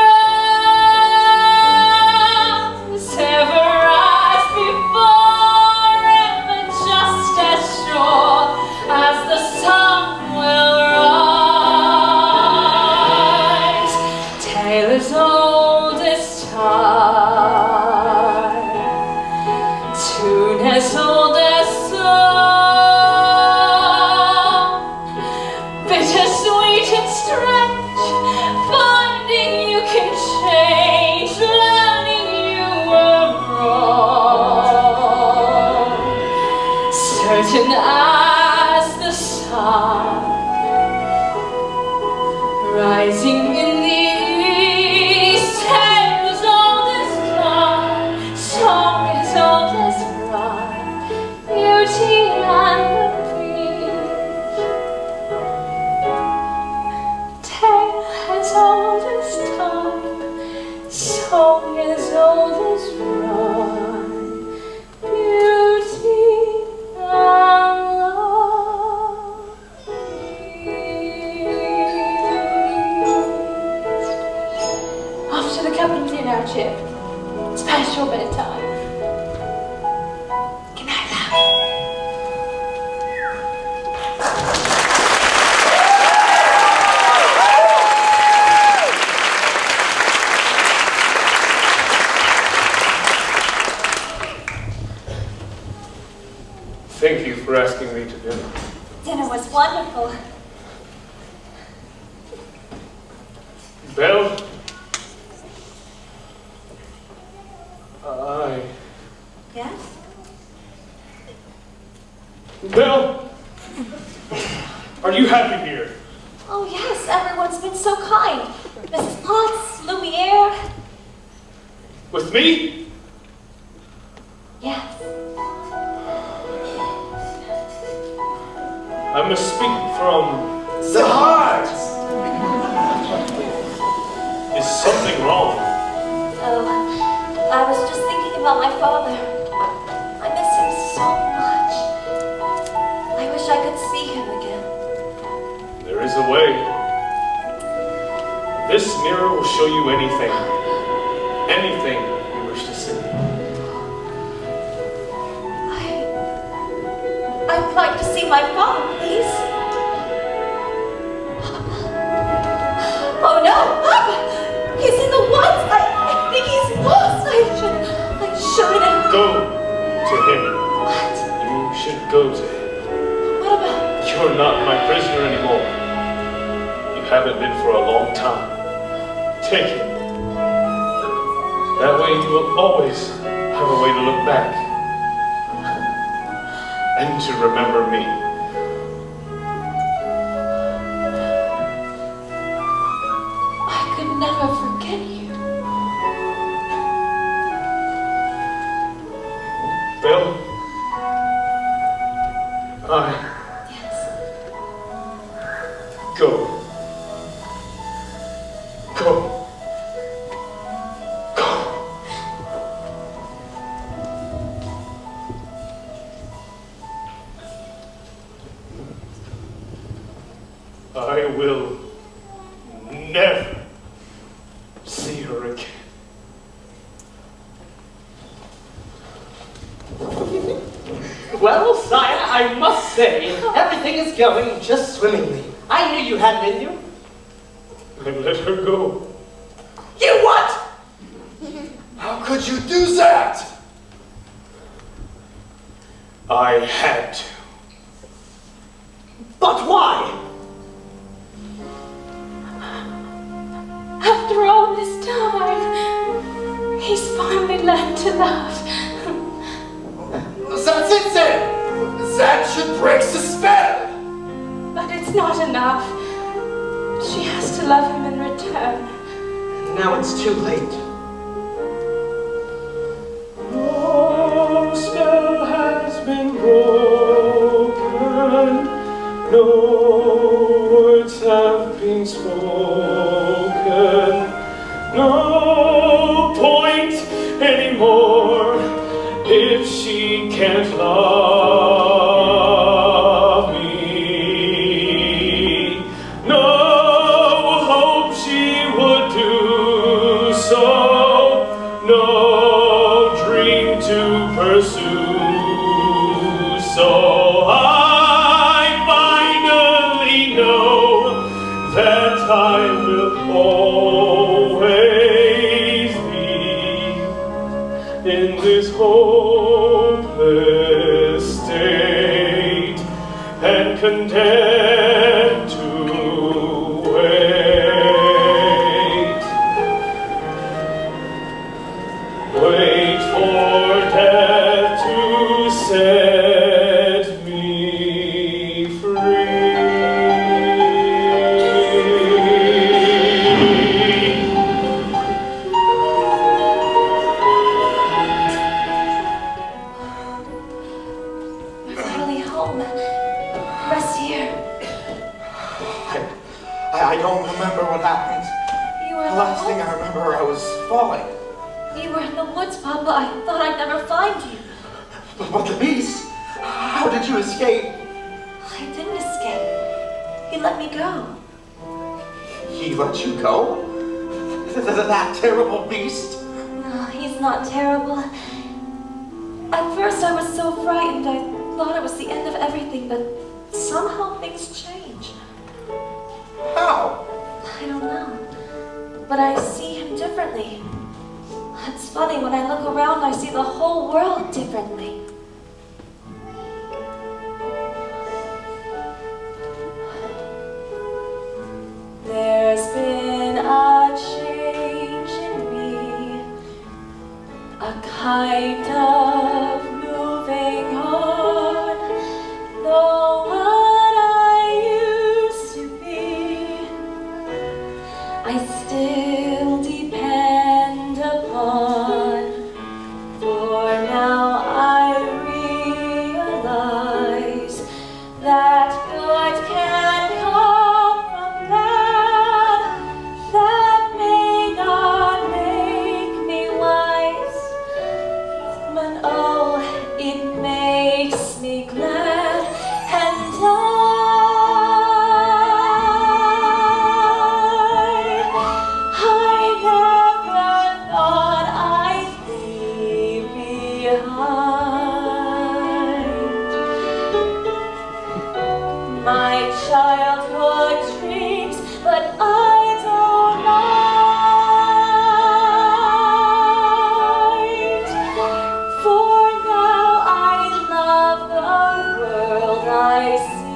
ever as before, ever just as sure as the sun will rise. Tale as old as time, tune as old as bittersweet and strange, finding you can change, learning you were wrong. Certain as the sun, rising in the east, tale as old as time, song as old as rhyme, beauty and the as old as time, song as old as rhyme, beauty and love. Off to the captain's inn now, Chip. It's past your bedtime. Good night, love. Thank you for asking me to dinner. Dinner was wonderful. Belle? Yes? Belle? Are you happy here? Oh yes, everyone's been so kind. Mrs. Potts, Lumiere. With me? Yes. I must speak from the heart. Is something wrong? Oh, I was just thinking about my father. I miss him so much. I wish I could see him again. There is a way. This mirror will show you anything. Anything you wish to see. I'd like to see my father, please. Oh no! He's in the woods! I think he's lost! I shouldn't. Go to him. What? You should go to him. What about? You're not my prisoner anymore. You haven't been for a long time. Take him. That way you will always have a way to look back. And to remember me. I could never forget you. Belle? Yes. Go. Go. I will never see her again. Well, sire, I must say, everything is going just swimmingly. I knew you had it in you. And let her go. You what? How could you do that? I had to. But why? learn to love. That's it then! That should break the spell! But it's not enough. She has to love him in return. Now it's too late. No spell has been broken. No words have been spoken. No point anymore if she can't love me. No hope she would do so. No dream to pursue. So I finally know that I will always be in this hopeless state and content to wait for death to set me free. We're finally home. Rest here. I don't remember what happened. You were The last thing I remember, I was falling. You were in the woods, Papa. I thought I'd never find you. But the beast, how did you escape? I didn't escape. He let me go. He let you go? That terrible beast? No, he's not terrible. At first I was so frightened, I thought it was the end of everything, but somehow things change. How? I don't know. But I see him differently. It's funny, when I look around, I see the whole world differently. There's been a change in me, a kind of moving on, though what I used to be, I still depend upon, for now I realize that good can come from bad, that may not make me wise, but oh, it makes me glad, and I never thought I'd leave behind my childhood dreams, but I don't mind, for now I love the world I see.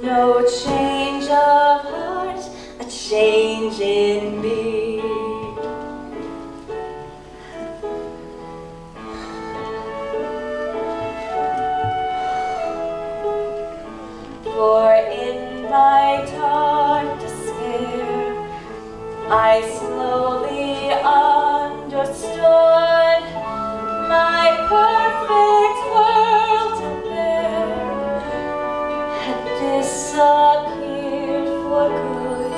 No change of heart, a change in me. For in my dark despair, I slowly understood my perfect world up there had disappeared for good.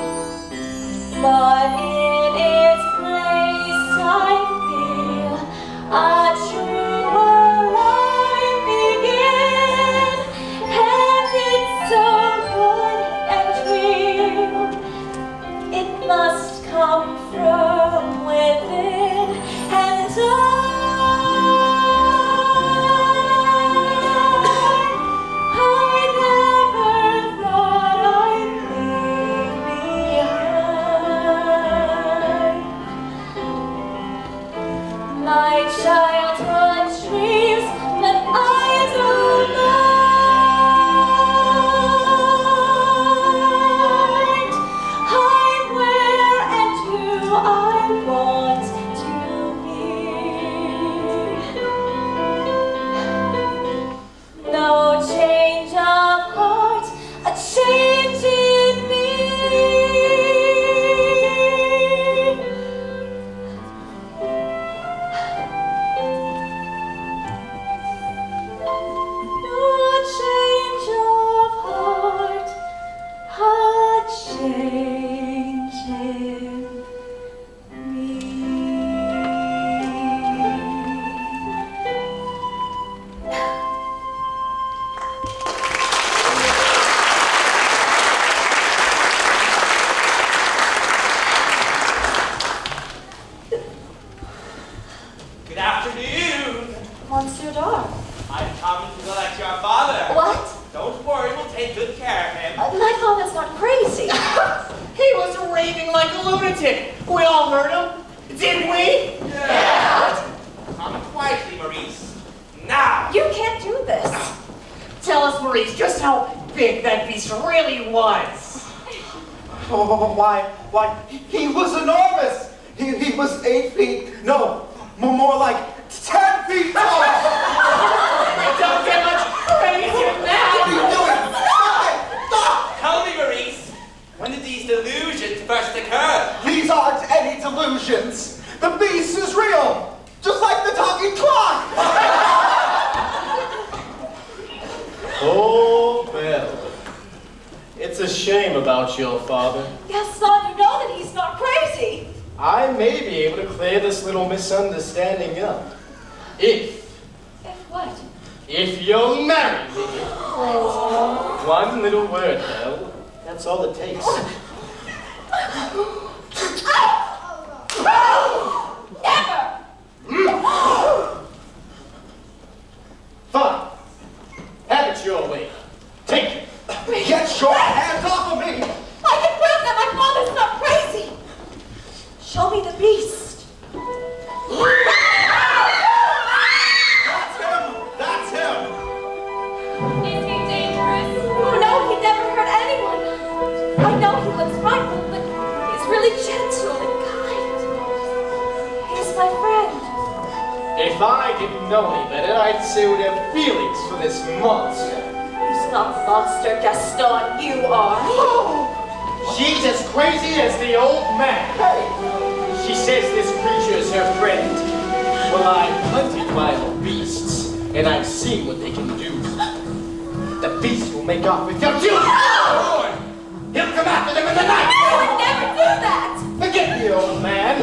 But in its place I feel a truer life begin, and it's so good and real. It must come from within, and I never thought I'd leave behind. Monsieur Dar? I've come to collect your father. What? Don't worry, we'll take good care of him. My father's not crazy. He was raving like a lunatic. We all heard him, didn't we? Yeah. Come quietly, Maurice. Now. You can't do this. Tell us, Maurice, just how big that beast really was. Oh, why, he was enormous. He was 8 feet, no, more like 10 feet tall. Don't get much crazier than that. What are you doing? Stop it! Stop! Tell me, Maurice, when did these delusions first occur? These aren't any delusions. The beast is real, just like the talking clock. Oh, Belle. It's a shame about your father. Gaston, you know that he's not crazy. I may be able to clear this little misunderstanding up. If what? If you'll marry me. One little word, Belle. That's all it takes. Never! Fine. Have it your way. Take it. Get your hands off of me! I can prove that my father's not crazy. Show me the beast. That's him! Is he dangerous? Oh no, he never hurt anyone. I know he looks frightful, but he's really gentle and kind. He's my friend. If I didn't know any better, I'd say we'd have feelings for this monster. He's not a monster, Gaston. You are. She's as crazy as the old man. She says this creature's her friend. Well, I've hunted wild beasts, and I've seen what they can do. The beast will make off with your children. He'll come after them in the night. I would never do that. Forget the old man.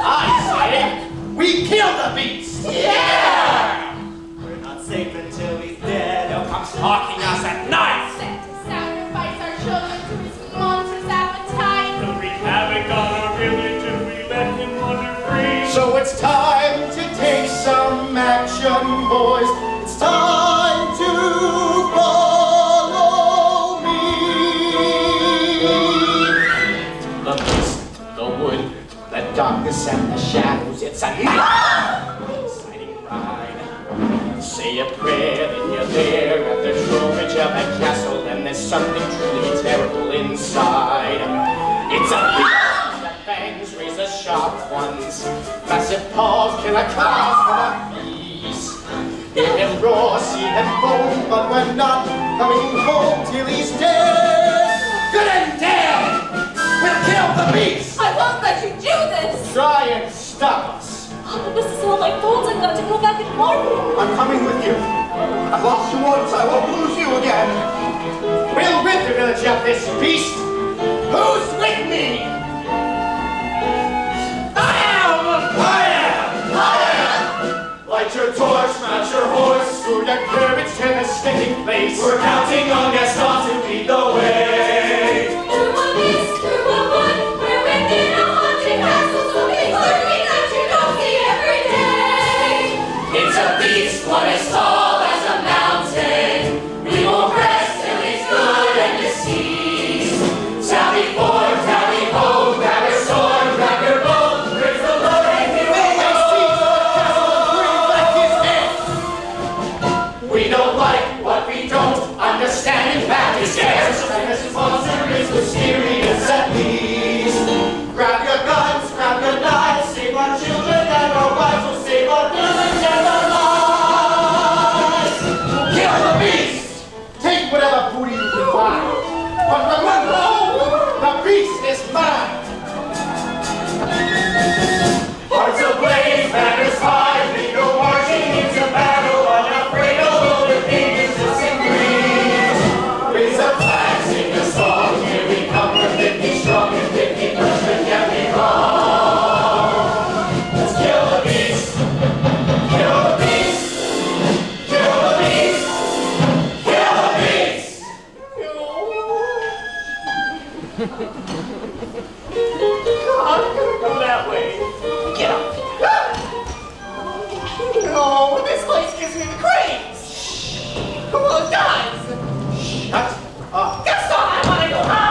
I say, we kill the beast. Yeah! We're not safe until he's dead. He'll come stalking us at night. Set to sacrifice our children to his monstrous appetite. He'll wreak havoc on our village if we let him wander free. So it's time to take some action, boys. It's time to follow me. The beast, the wood, the darkness and the shadows. It's a exciting ride. Say a prayer that you're there at the drawbridge of that castle, and there's something truly terrible inside. It's a beast that fangs, razor sharp ones, massive paws, killer claws for a feast. Hear him roar, see him foam, but we're not coming home till he's dead. Good and dead! We'll kill the beast! I won't let you do this. Try and stop us. Oh, this is all I told. I've got to go back and warn you. I'm coming with you. I lost you once, I won't lose you again. We'll rid the village of this beast. Who's with me? Light your torch, mount your horse, screw your courage to the sticking place. We're counting on Gaston to lead the way. Through a mist, through a wood, we're within a haunted castle, so be lurking that you don't see every day. It's a beast, one as tall as a mountain. We won't rest till he's good and deceased. Sally forth, tally ho, grab your sword, grab your bow, praise the Lord and here we go. We don't like what we don't understand. In fact, it scares us. This monster is mysterious at least. Grab your guns, grab your knives, save our children and our wives. We'll save our village and our lives. pretty queens. Well, guys. Shut up. Gaston, I want to go home.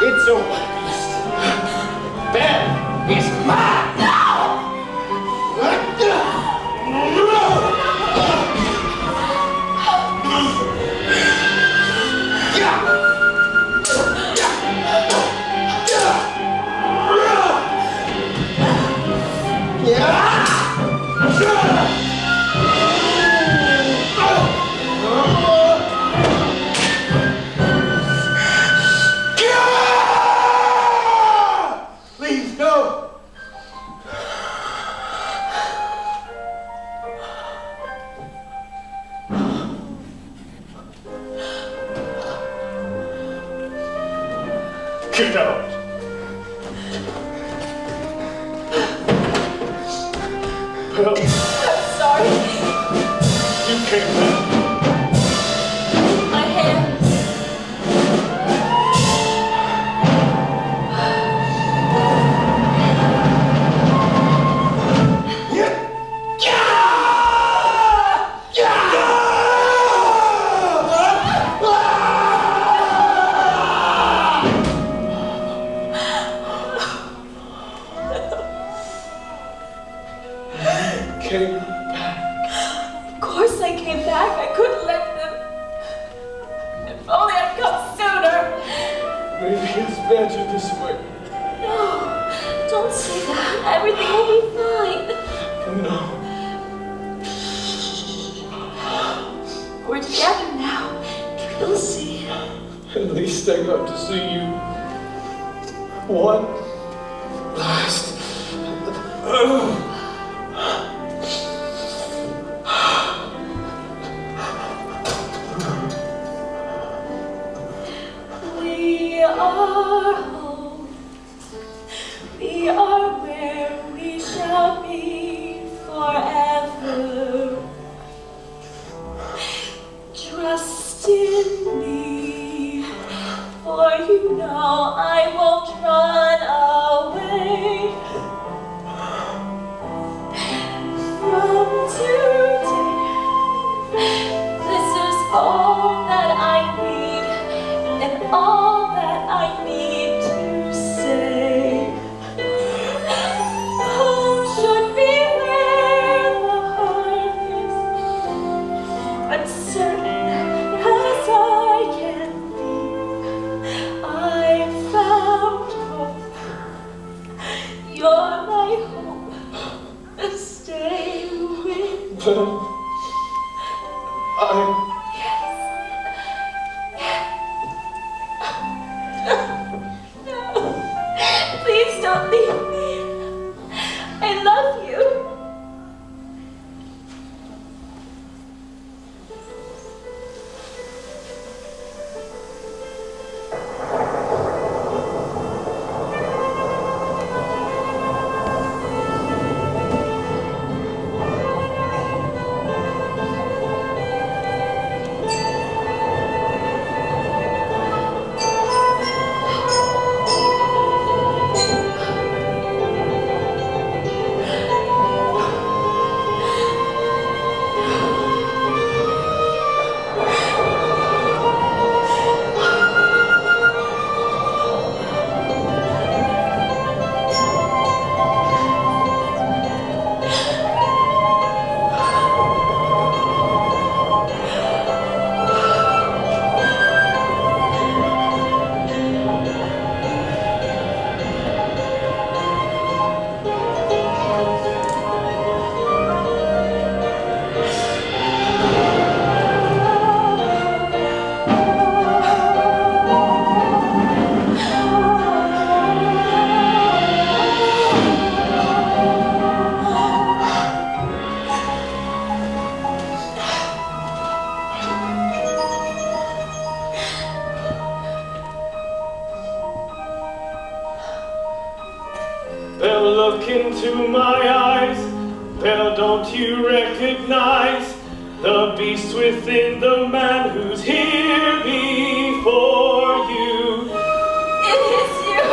It's over, beast. Belle is mine now! Please, no! Get out! Belle, I'm sorry. you came back. My hair. Came back. Of course I came back. I couldn't let them. If only I'd come sooner. Maybe it's better this way. No, don't say that. Everything will be fine. No. We're together now. You'll see. At least I got to see you. One last. We are home. We are where we shall be. forever. Trust in me, for you know I won't run away. From today, this is all that I need, and all that I need to say. Home should be where the heart is, uncertain as I can be. I found hope. You're my hope. Stay with me. No, please don't leave me. I love you. Belle, look into my eyes. Belle, don't you recognize the beast within the man who's here before you? It is you.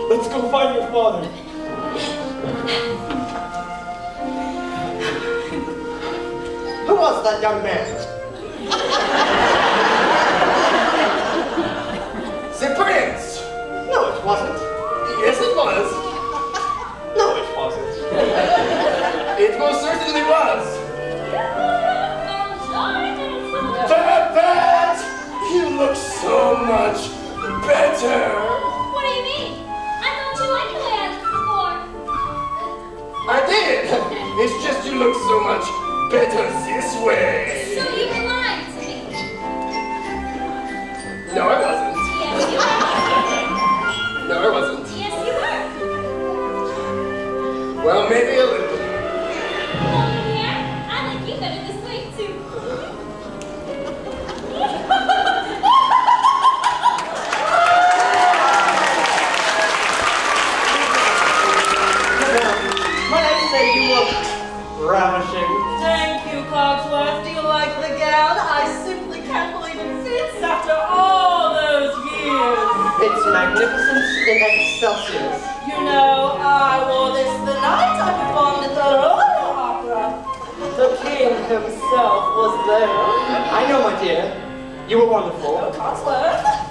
Let's go find your father. Who was that young man? The prince! No, it wasn't. Yes, it was. No, it wasn't. It most certainly was. That you look so much better. What do you mean? I thought you liked the way I looked before. I did. It's just you look so much better this way. So you were lying to me. No, I wasn't. Yes, you were. No, I wasn't. Yes, you were. Well, maybe a little. Golden hair? I like you better this way too. When I say you look ravishing. Thank you, Cogsworth. Do you like the gown? I simply can't believe it fits after all those years. It's magnificent in excelsis. You know, I wore this the night I performed at the Royal Opera. The king himself was there. I know, my dear. You were wonderful. Oh, Cogsworth.